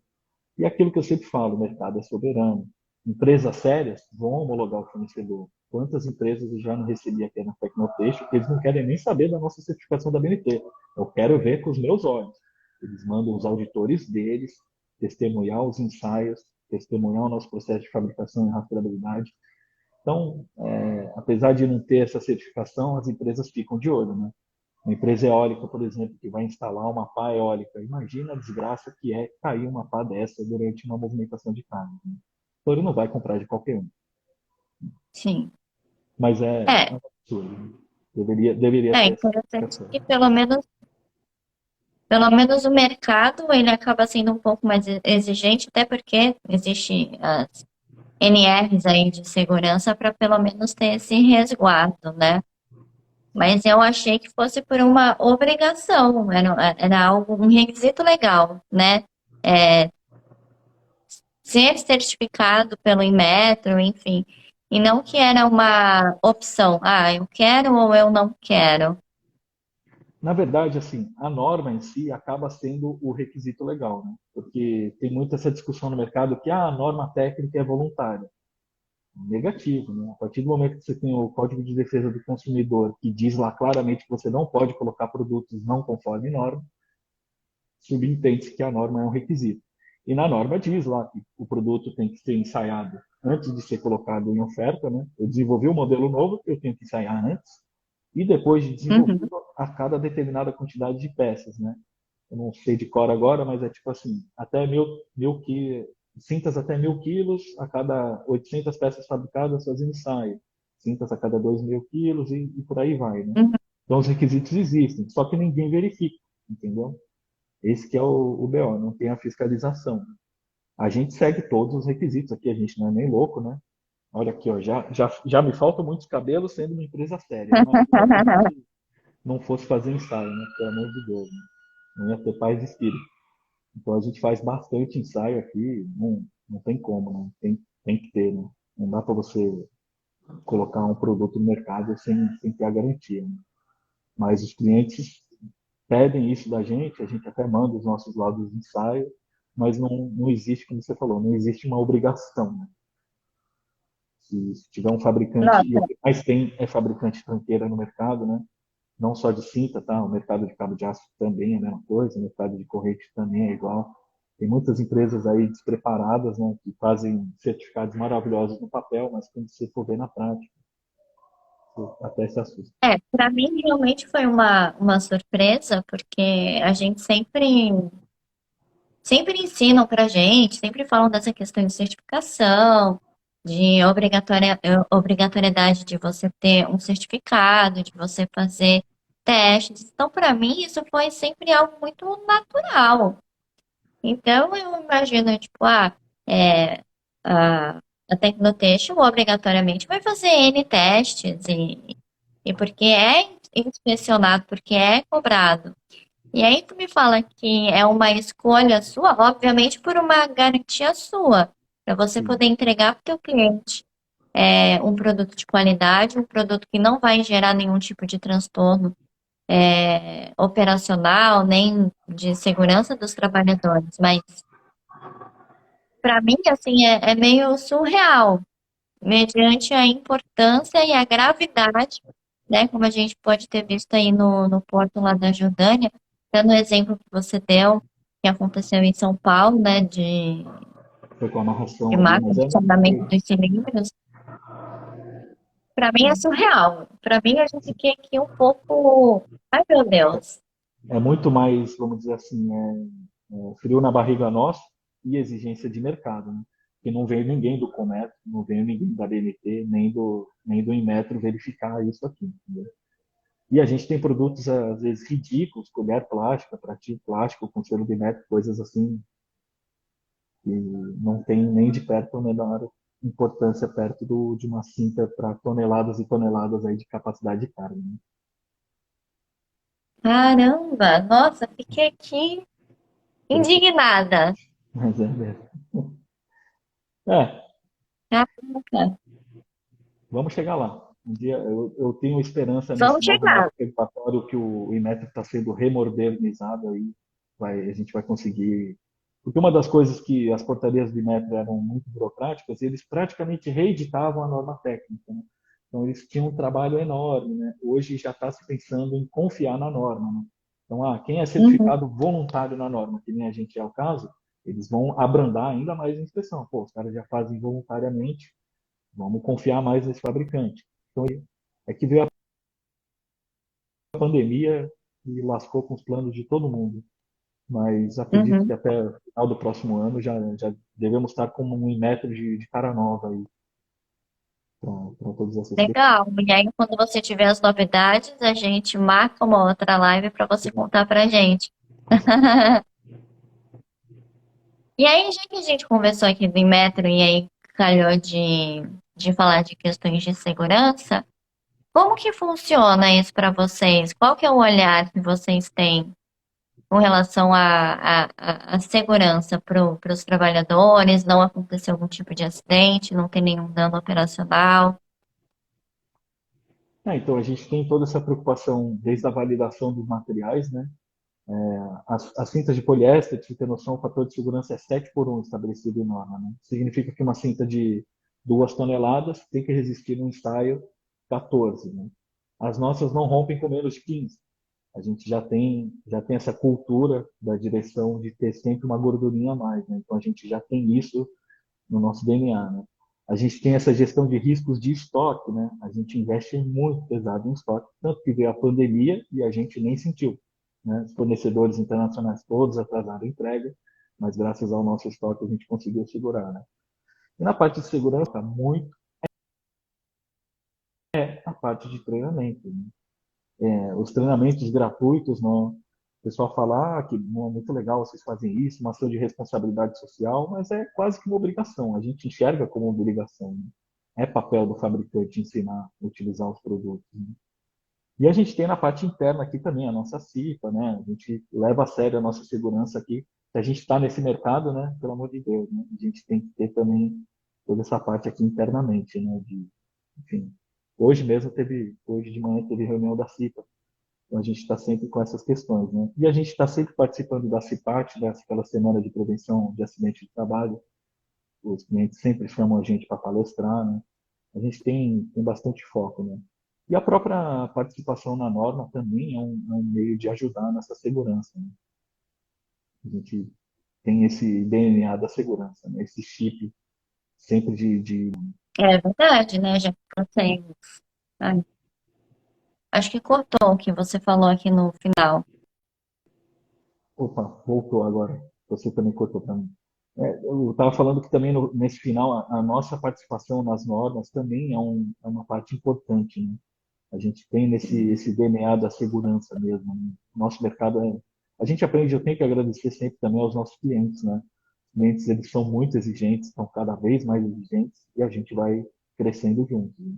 E aquilo que eu sempre falo, o mercado é soberano. Empresas sérias vão homologar o fornecedor. Quantas empresas eu já não recebi aqui na Tecnotexto que eles não querem nem saber da nossa certificação da BNT. Eu quero ver com os meus olhos. Eles mandam os auditores deles testemunhar os ensaios, testemunhar o nosso processo de fabricação e rastreabilidade. Então, apesar de não ter essa certificação, as empresas ficam de olho, né? Uma empresa eólica, por exemplo, que vai instalar uma pá eólica. Imagina a desgraça que é cair uma pá dessa durante uma movimentação de carga, né? Então ele não vai comprar de qualquer um. Sim. Mas é É, um absurdo, né? Deveria é ter essa interessante certificação. que pelo menos o mercado ele acaba sendo um pouco mais exigente, até porque existe as NRs aí de segurança para pelo menos ter esse resguardo, né? Mas eu achei que fosse por uma obrigação, era algo, um requisito legal, né? É, ser certificado pelo Inmetro, enfim, e não que era uma opção, eu quero ou eu não quero. Na verdade, assim, a norma em si acaba sendo o requisito legal, né? Porque tem muita essa discussão no mercado que a norma técnica é voluntária. Negativo, né? A partir do momento que você tem o Código de Defesa do Consumidor, que diz lá claramente que você não pode colocar produtos não conforme norma, subentende-se que a norma é um requisito. E na norma diz lá que o produto tem que ser ensaiado antes de ser colocado em oferta, né? Eu desenvolvi um modelo novo, eu tenho que ensaiar antes, e depois de desenvolvido Uhum. a cada determinada quantidade de peças, né? Eu não sei de cor agora, mas é tipo assim, até cintas até 1.000 quilos, a cada 800 peças fabricadas fazendo ensaio. Cintas a cada 2.000 quilos e por aí vai, né? Uhum. Então, os requisitos existem, só que ninguém verifica, entendeu? Esse que é o BO, não tem a fiscalização. A gente segue todos os requisitos aqui, a gente não é nem louco, né? Olha aqui, ó, já me faltam muitos cabelos sendo uma empresa séria. Imagina se a gente não fosse fazer ensaio, né? Pelo amor de Deus, né? Não ia ter paz de espírito. Então a gente faz bastante ensaio aqui, não tem como, né? Tem que ter, né? Não dá para você colocar um produto no mercado sem ter a garantia, né? Mas os clientes pedem isso da gente, a gente até manda os nossos laudos de ensaio, mas não existe, como você falou, não existe uma obrigação, né? Se tiver um fabricante, e o Nossa, que mais tem é fabricante tranqueira no mercado, né? Não só de cinta, tá? O mercado de cabo de aço também é a mesma coisa, o mercado de corrente também é igual. Tem muitas empresas aí despreparadas, né, que fazem certificados maravilhosos no papel, mas quando você for ver na prática, você até se assusta. para mim realmente foi uma surpresa, porque a gente sempre ensinam pra gente, sempre falam dessa questão de certificação, de obrigatoriedade de você ter um certificado, de você fazer testes. Então, para mim, isso foi sempre algo muito natural. Então, eu imagino, tipo, é, a, a Tecnoteixo obrigatoriamente vai fazer N testes, e porque é inspecionado, porque é cobrado. E aí tu me fala que é uma escolha sua, obviamente por uma garantia sua, para você Sim. poder entregar para o teu cliente um produto de qualidade, um produto que não vai gerar nenhum tipo de transtorno operacional, nem de segurança dos trabalhadores. Mas para mim, assim, é meio surreal, mediante a importância e a gravidade, né, como a gente pode ter visto aí no porto lá da Jordânia, dando o exemplo que você deu, que aconteceu em São Paulo, né, Foi com a de amarração ali, máquina mas de é a mesma chamamento coisa. dos cilindros, para mim é surreal. Para mim, eu já fiquei aqui um pouco, ai meu Deus. É muito mais, vamos dizer assim, frio na barriga nossa e exigência de mercado, né? Porque não veio ninguém do Cometro, não veio ninguém da BNT, nem do Inmetro verificar isso aqui, entendeu? E a gente tem produtos, às vezes, ridículos, colher plástica, pratinho plástico, com selo de metro, coisas assim, que não tem nem de perto a menor importância perto de uma cinta para toneladas e toneladas aí de capacidade de carga, né? Caramba, nossa, fiquei aqui indignada. Mas é mesmo. É, Caraca, vamos chegar lá. Um dia eu tenho esperança nesse vamos novo chegar. marco regulatório que o Inmetro está sendo remodernizado aí, a gente vai conseguir. Porque uma das coisas que as portarias do Inmetro eram muito burocráticas, eles praticamente reeditavam a norma técnica, né? Então eles tinham um trabalho enorme, né? Hoje já está se pensando em confiar na norma, né? Então, quem é Uhum. certificado voluntário na norma, que nem a gente é o caso, eles vão abrandar ainda mais a inspeção. Pô, os caras já fazem voluntariamente, vamos confiar mais nesse fabricante. Então, é que veio a pandemia e lascou com os planos de todo mundo. Mas acredito que Uhum. até o final do próximo ano já devemos estar com um Inmetro de cara nova aí para todas essas Legal. E aí, quando você tiver as novidades, a gente marca uma outra live para você questões. contar pra gente. E aí, já que a gente conversou aqui do Metro e aí calhou de falar de questões de segurança, como que funciona isso para vocês? Qual que é o olhar que vocês têm com relação à segurança para os trabalhadores? Não acontecer algum tipo de acidente, não ter nenhum dano operacional? Então, a gente tem toda essa preocupação desde a validação dos materiais, né? As cintas de poliéster, para você ter noção, o fator de segurança é 7 por 1 estabelecido em norma, né? Significa que uma cinta de 2 toneladas tem que resistir num ensaio 14, né? As nossas não rompem com menos de 15. A gente já tem essa cultura da direção de ter sempre uma gordurinha a mais, né? Então a gente já tem isso no nosso DNA, né? A gente tem essa gestão de riscos de estoque, né? A gente investe muito pesado em estoque, tanto que veio a pandemia e a gente nem sentiu, né? Os fornecedores internacionais todos atrasaram a entrega mas graças ao nosso estoque a gente conseguiu segurar, né? E na parte de segurança, muito a parte de treinamento, né? Os treinamentos gratuitos, não, o pessoal fala que não é muito legal vocês fazem isso, uma ação de responsabilidade social, mas é quase que uma obrigação. A gente enxerga como uma obrigação, né? É papel do fabricante ensinar a utilizar os produtos, né? E a gente tem na parte interna aqui também a nossa CIPA, né? A gente leva a sério a nossa segurança aqui. Se a gente está nesse mercado, né? Pelo amor de Deus, né? A gente tem que ter também toda essa parte aqui internamente, né? Enfim, hoje de manhã teve reunião da CIPA. Então a gente está sempre com essas questões, né? E a gente está sempre participando da CIPAT, daquela semana de prevenção de acidente de trabalho. Os clientes sempre chamam a gente para palestrar, né? A gente tem bastante foco, né? E a própria participação na norma também é um meio de ajudar nessa segurança, né? A gente tem esse DNA da segurança, né? Esse chip sempre de... É verdade, né? Já que eu tenho. Ai, acho que cortou o que você falou aqui no final. Opa, voltou agora. Você também cortou para mim. Eu estava falando que também nesse final a nossa participação nas normas também é uma parte importante, né? A gente tem esse DNA da segurança mesmo, né? Nosso mercado é. A gente aprende, eu tenho que agradecer sempre também aos nossos clientes, né? Os clientes, eles são muito exigentes, estão cada vez mais exigentes e a gente vai crescendo junto, né?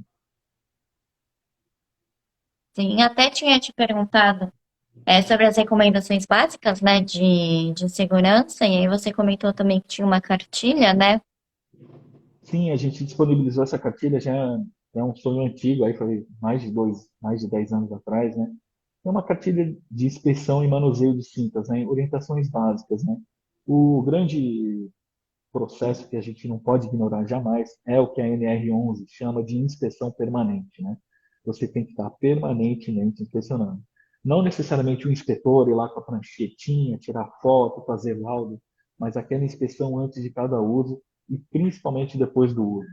Sim, até tinha te perguntado sobre as recomendações básicas, né, de segurança, e aí você comentou também que tinha uma cartilha, né? Sim, a gente disponibilizou essa cartilha já é um sonho antigo, aí foi mais de 10 anos atrás, né? É uma cartilha de inspeção e manuseio de cintas, né? Orientações básicas, né? O grande processo que a gente não pode ignorar jamais é o que a NR11 chama de inspeção permanente, né? Você tem que estar permanentemente inspecionando. Não necessariamente o inspetor ir lá com a pranchetinha, tirar foto, fazer laudo, mas aquela inspeção antes de cada uso e principalmente depois do uso.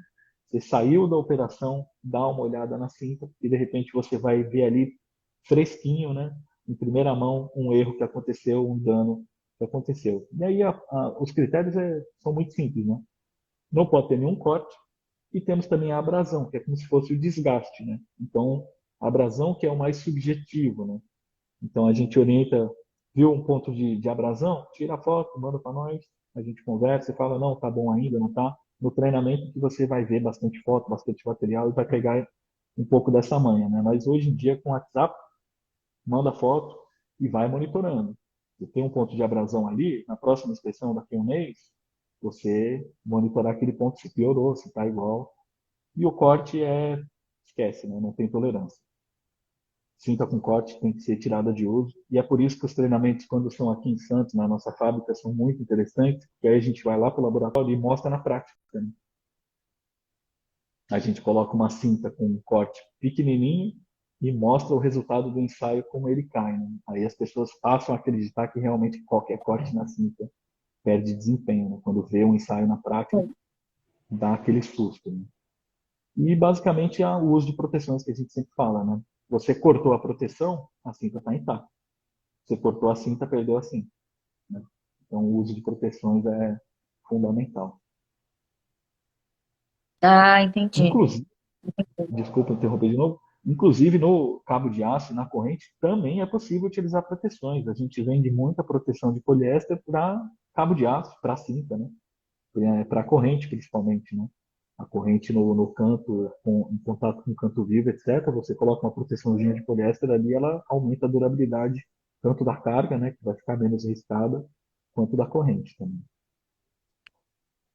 Você saiu da operação, dá uma olhada na cinta e de repente você vai ver ali fresquinho, né? Em primeira mão, um erro que aconteceu, um dano que aconteceu. E aí os critérios são muito simples, né? Não pode ter nenhum corte e temos também a abrasão, que é como se fosse o desgaste, né? Então, a abrasão que é o mais subjetivo, né? Então, a gente orienta, viu um ponto de abrasão? Tira a foto, manda para nós, a gente conversa e fala, não, tá bom ainda, não tá? No treinamento que você vai ver bastante foto, bastante material e vai pegar um pouco dessa manha, né? Mas hoje em dia, com o WhatsApp, manda foto e vai monitorando. Se tem um ponto de abrasão ali, na próxima inspeção, daqui a um mês, você monitorar aquele ponto se piorou, se está igual. E o corte esquece, né? Não tem tolerância. Cinta com corte tem que ser tirada de uso. E é por isso que os treinamentos, quando são aqui em Santos, na nossa fábrica, são muito interessantes, porque aí a gente vai lá para o laboratório e mostra na prática, né? A gente coloca uma cinta com um corte pequenininho e mostra o resultado do ensaio como ele cai, né? Aí as pessoas passam a acreditar que realmente qualquer corte na cinta perde desempenho, né? Quando vê um ensaio na prática, dá aquele susto, né? E basicamente é o uso de proteções que a gente sempre fala, né? Você cortou a proteção, a cinta está intacta. Você cortou a cinta, perdeu a cinta, né? Então o uso de proteções é fundamental. Ah, entendi. Inclusive, desculpa interromper de novo. Inclusive, no cabo de aço e na corrente também é possível utilizar proteções. A gente vende muita proteção de poliéster para cabo de aço, para cinta, né? Para corrente, principalmente, né? A corrente no canto, em contato com o canto vivo, etc. Você coloca uma proteçãozinha de poliéster ali, ela aumenta a durabilidade tanto da carga, né, que vai ficar menos riscada, quanto da corrente também.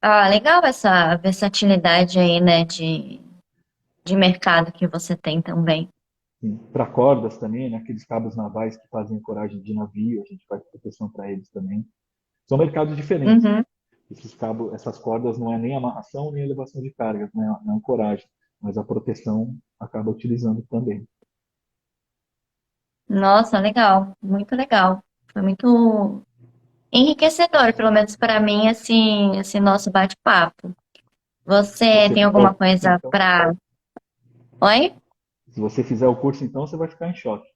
Ah, legal essa versatilidade aí, né, de mercado que você tem também. Para cordas também, né, aqueles cabos navais que fazem coragem de navio, a gente faz proteção para eles também. São mercados diferentes. Uhum. Esses cabos, essas cordas não é nem amarração nem elevação de cargas, né, não é ancoragem, mas a proteção acaba utilizando também. Nossa, legal, muito legal. Foi muito enriquecedor, pelo menos para mim, assim, esse nosso bate-papo. Você Você tem fizer o alguma curso, coisa então, para... Oi? se você fizer o curso, então você vai ficar em choque.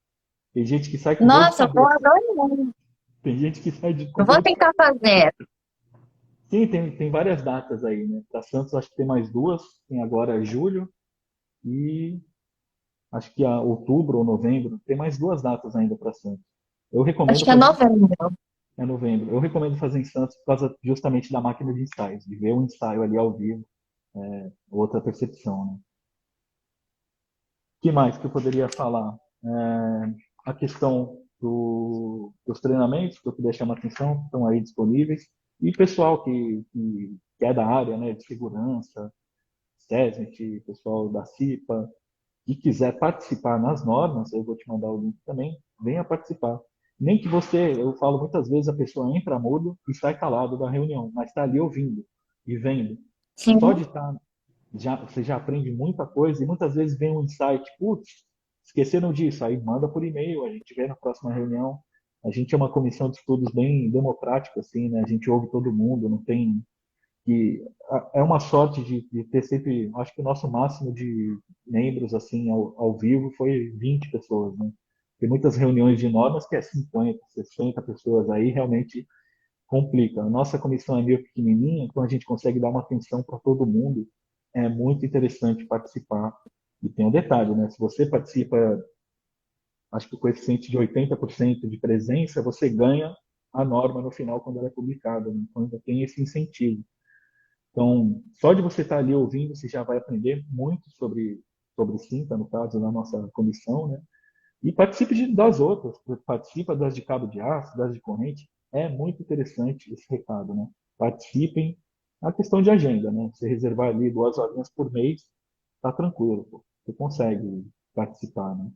Tem gente que sai com dor de Nossa, eu vou cabeça. adorar. Tem gente que sai com Eu vou dor de tentar cabeça. fazer. Sim, tem várias datas aí, né? Para Santos acho que tem mais duas, tem agora julho e acho que outubro ou novembro, tem mais duas datas ainda para Santos. Eu Acho recomendo que é fazer novembro. é novembro. Eu recomendo fazer em Santos por causa justamente da máquina de ensaios, de ver um ensaio ali ao vivo, outra percepção, né? Que mais que eu poderia falar? A questão dos treinamentos, que eu queria chamar a atenção, que estão aí disponíveis, e pessoal que é da área, né, de segurança, SESMIT, pessoal da CIPA, que quiser participar nas normas, eu vou te mandar o link também, venha participar. Nem que você, eu falo muitas vezes, a pessoa entra mudo e sai calado da reunião, mas está ali ouvindo e vendo. Só Sim, de estar você já aprende muita coisa e muitas vezes vem um insight, putz, esqueceram disso, aí manda por e-mail, a gente vê na próxima reunião. A gente é uma comissão de estudos bem democrática, assim, né? A gente ouve todo mundo, não tem que é uma sorte de ter sempre, acho que o nosso máximo de membros assim ao vivo foi 20 pessoas, né? Tem muitas reuniões de normas que é 50, 60 pessoas, aí realmente complica. A nossa comissão é meio pequenininha, então a gente consegue dar uma atenção para todo mundo. É muito interessante participar. E tem um detalhe, né? Se você participa, acho que o coeficiente de 80% de presença, você ganha a norma no final quando ela é publicada, né? Então ainda tem esse incentivo. Então, só de você estar ali ouvindo, você já vai aprender muito sobre Cinta, no caso, na nossa comissão, né? E participe das outras, participa das de cabo de aço, das de corrente. É muito interessante esse recado, né? Participem. A questão de agenda, né? Você reservar ali 2 horinhas por mês, tá tranquilo, pô. Você consegue participar, né?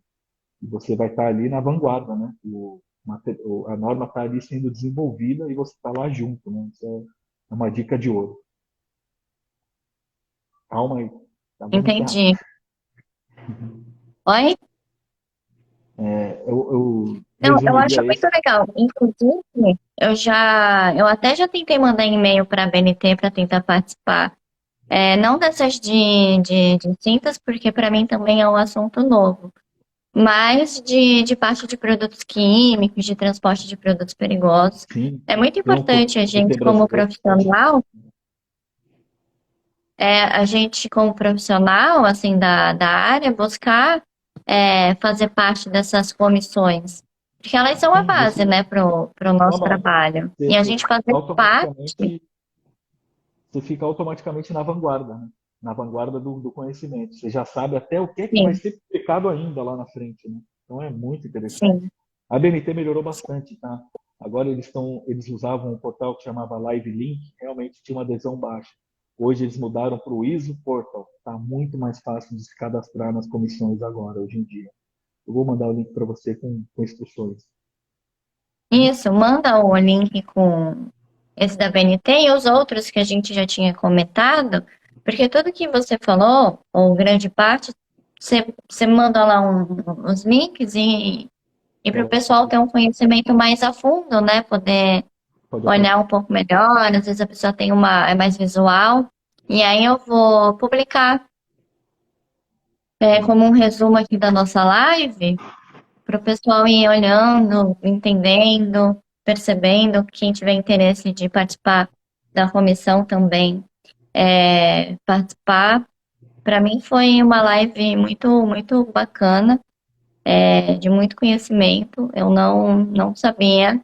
E você vai estar ali na vanguarda, né? A norma está ali sendo desenvolvida e você está lá junto, né? Isso é uma dica de ouro. Calma aí, tá bem encerrado. entendi. Oi? Eu Não, eu acho resumiria muito esse. legal. Inclusive, eu até já tentei mandar e-mail para a BNT para tentar participar. Não dessas de cintas, porque para mim também é um assunto novo, mas de parte de produtos químicos, de transporte de produtos perigosos. Sim, É muito tem um importante comitê brasileiro que pode. a gente como profissional, assim, da área, buscar fazer parte dessas comissões, porque elas são a Sim, base, você né, pro é uma nosso base. trabalho. E a Você gente fazer parte, automaticamente você fica automaticamente na vanguarda, né? Na vanguarda do conhecimento. Você já sabe até o que é que vai sim, ser publicado ainda lá na frente, né? Então é muito interessante. sim. A BNT melhorou bastante, tá? Agora eles usavam um portal que chamava Live Link, realmente tinha uma adesão baixa. Hoje eles mudaram para o ISO Portal. Está muito mais fácil de se cadastrar nas comissões agora, hoje em dia. Eu vou mandar o link para você com instruções. Isso, manda o link com esse da BNT e os outros que a gente já tinha comentado, porque tudo que você falou, ou grande parte, você manda lá os links e para o Ela pessoal ter um conhecimento mais a fundo, né? Poder pode olhar aplicar. um pouco melhor, às vezes a pessoa é mais visual, e aí eu vou publicar como um resumo aqui da nossa live, para o pessoal ir olhando, entendendo, percebendo, quem tiver interesse de participar da comissão também participar. Para mim foi uma live muito, muito bacana, de muito conhecimento. Eu não sabia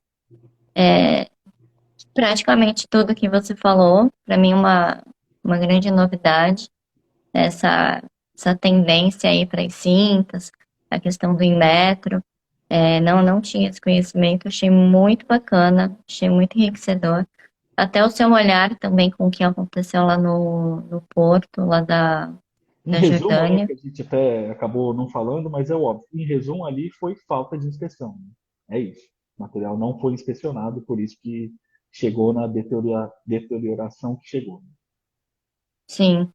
praticamente tudo que você falou. Para mim, uma grande novidade, essa, essa tendência aí para as cintas, a questão do Inmetro. Não tinha esse conhecimento, achei muito bacana, achei muito enriquecedor. Até o seu olhar também com o que aconteceu lá no Porto, lá Em da resumo, né, Jordânia. que a gente até acabou não falando, mas é óbvio. Em resumo, ali foi falta de inspeção, né? É isso. O material não foi inspecionado, por isso que chegou na deterioração que chegou. Sim.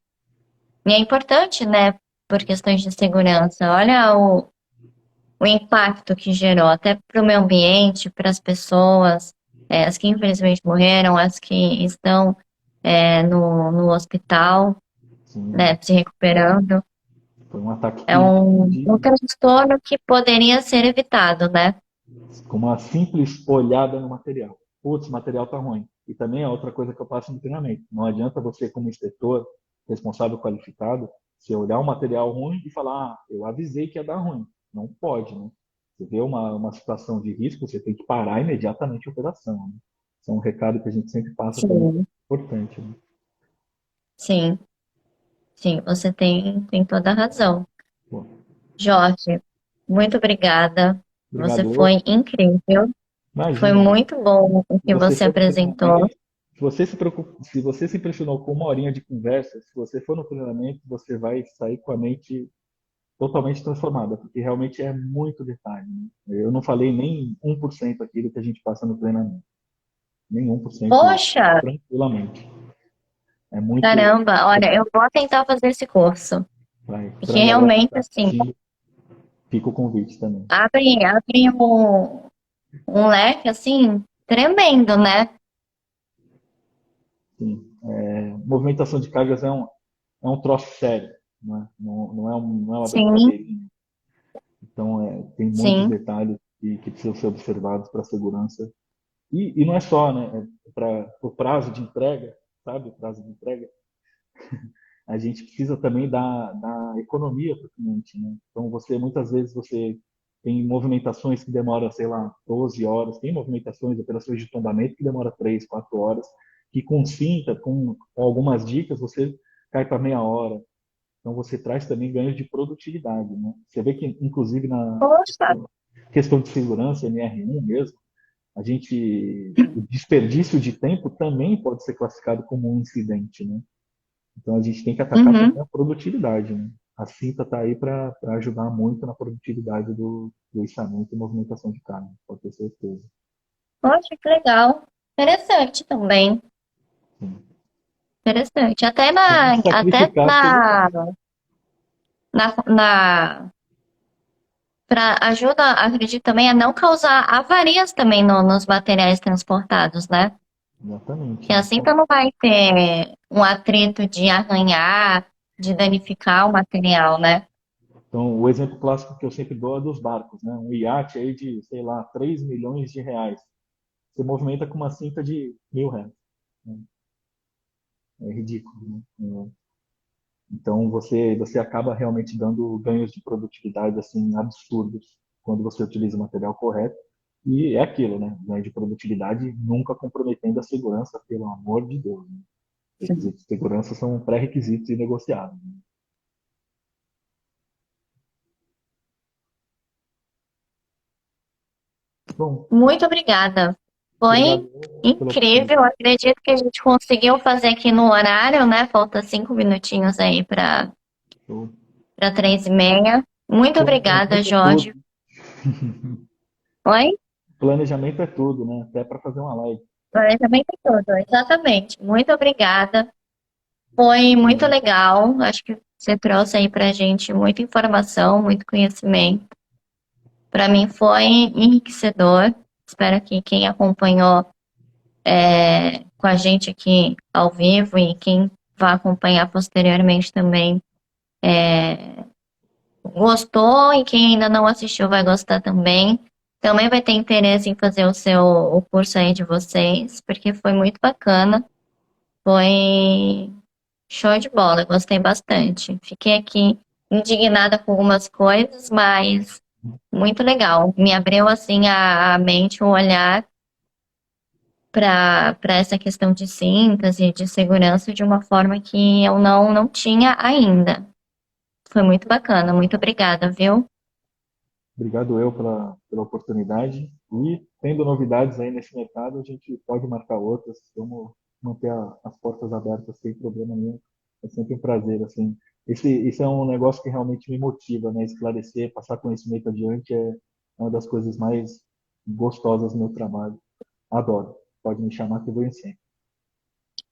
E é importante, né, por questões de segurança. Olha o impacto que gerou, até para o meio ambiente, para as pessoas, as que infelizmente morreram, as que estão no hospital, Sim, né, se recuperando. foi um ataque É químico um transtorno que poderia ser evitado, né? com uma simples olhada no material. Putz, o material tá ruim. E também é outra coisa que eu passo no treinamento. Não adianta você, como inspetor, responsável qualificado, você olhar um material ruim e falar, ah, eu avisei que ia dar ruim. Não pode, né? Você vê uma situação de risco, você tem que parar imediatamente a operação, né? Isso é um recado que a gente sempre passa também, Sim, importante, né? sim, sim, você tem toda a razão. Bom, Jorge, muito obrigada. Você obrigado. foi incrível. Foi Imagina, muito bom o se que você você for no apresentou. treinamento, se você se preocupa, se você se impressionou com uma horinha de conversa, se você for no treinamento, você vai sair com a mente totalmente transformada, porque realmente é muito detalhe, né? Eu não falei nem 1% aqui do que a gente passa no treinamento, nem 1% Poxa, tranquilamente. É muito caramba, olha, eu vou tentar fazer esse curso. para Porque a galera que realmente, está assim, assistindo, fica o convite também. abre um leque, assim, tremendo, né? Sim. Movimentação de cargas é um troço sério, né? Não é uma Sim, brincadeirinha. Então, tem muitos sim. detalhes que precisam ser observados para a segurança. E não é só, né? Para o prazo de entrega, sabe? O prazo de entrega. A gente precisa também dar economia para o cliente, né? Então, muitas vezes, você tem movimentações que demoram, sei lá, 12 horas, tem movimentações, operações de tombamento que demora 3, 4 horas, que com cinta, com algumas dicas, você cai para meia hora. Então, você traz também ganhos de produtividade, né? Você vê que, inclusive, na Poxa, questão de segurança, NR1 mesmo, o desperdício de tempo também pode ser classificado como um incidente, né? Então a gente tem que atacar uhum. também a produtividade, né? A cinta está aí para ajudar muito na produtividade do içamento e movimentação de carga, pode ter certeza. Poxa, que legal. Interessante também. Sim. Interessante. Sem Até sacrificar a segurança. na para ajuda, acredito também, a não causar avarias também nos materiais transportados, né? Exatamente, Que assim tu exatamente. não vai ter um atrito de arranhar, de danificar o material, né? Então, o exemplo clássico que eu sempre dou é dos barcos, né? Um iate aí de, sei lá, 3 milhões de reais. Você movimenta com uma cinta de R$ 1.000, né? É ridículo, né? Então você acaba realmente dando ganhos de produtividade assim absurdos quando você utiliza o material correto. E é aquilo, né? Ganho de produtividade nunca comprometendo a segurança, pelo amor de Deus, né? Requisitos de segurança são pré-requisitos inegociáveis, né? Bom, Muito obrigada. Foi obrigado pela incrível. oportunidade. Acredito que a gente conseguiu fazer aqui no horário, né? Falta 5 minutinhos aí O para 3h30. Muito obrigada, planejamento é Jorge. tudo. Oi? Planejamento é tudo, né? Até para fazer uma live. Planejamento e tudo, exatamente. Muito obrigada. Foi muito Né? legal. Acho que você trouxe aí pra gente muita informação, muito conhecimento. Para mim foi enriquecedor. Espero que quem acompanhou com a gente aqui ao vivo e quem vai acompanhar posteriormente também gostou e quem ainda não assistiu vai gostar também. Também vai ter interesse em fazer o curso aí de vocês, porque foi muito bacana. Foi show de bola, gostei bastante. Fiquei aqui indignada com algumas coisas, mas muito legal. Me abriu assim a mente, o olhar para essa questão de síntese, de segurança de uma forma que eu não tinha ainda. Foi muito bacana, muito obrigada, viu? Obrigado eu pela oportunidade. E tendo novidades aí nesse mercado, a gente pode marcar outras. Vamos manter as portas abertas sem problema nenhum. É sempre um prazer, assim. Esse é um negócio que realmente me motiva, né? Esclarecer, passar conhecimento adiante é uma das coisas mais gostosas do meu trabalho. Adoro. Pode me chamar que eu venho sempre.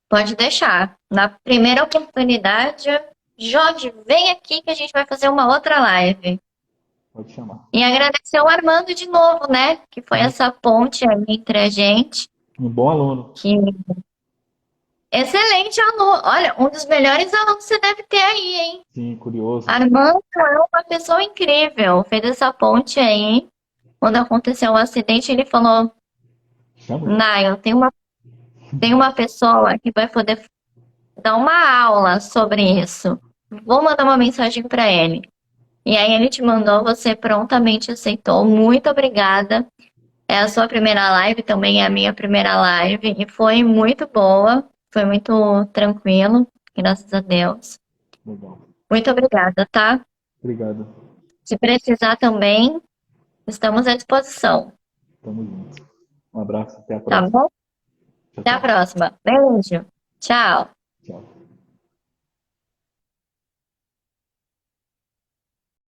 Pode deixar. Na primeira oportunidade, Jorge, vem aqui que a gente vai fazer uma outra live. Pode chamar. E agradecer ao Armando de novo, né? Que foi essa ponte aí entre a gente. Um bom aluno. Que excelente aluno. Olha, um dos melhores alunos você deve ter aí, hein? Sim, curioso. Armando é uma pessoa incrível. Fez essa ponte aí. Quando aconteceu o acidente, ele falou: Chamo ele. Nai, eu tenho uma. Tem uma pessoa que vai poder dar uma aula sobre isso. Vou mandar uma mensagem para ele. E aí ele te mandou, você prontamente aceitou. Muito obrigada. É a sua primeira live, também é a minha primeira live. E foi muito boa, foi muito tranquilo, graças a Deus. Legal. Muito obrigada, tá? Obrigado. Se precisar também, estamos à disposição. Tamo junto. Um abraço, até a Tá próxima. bom? Tchau, Até a tchau. próxima. Beijo. Tchau. Tchau.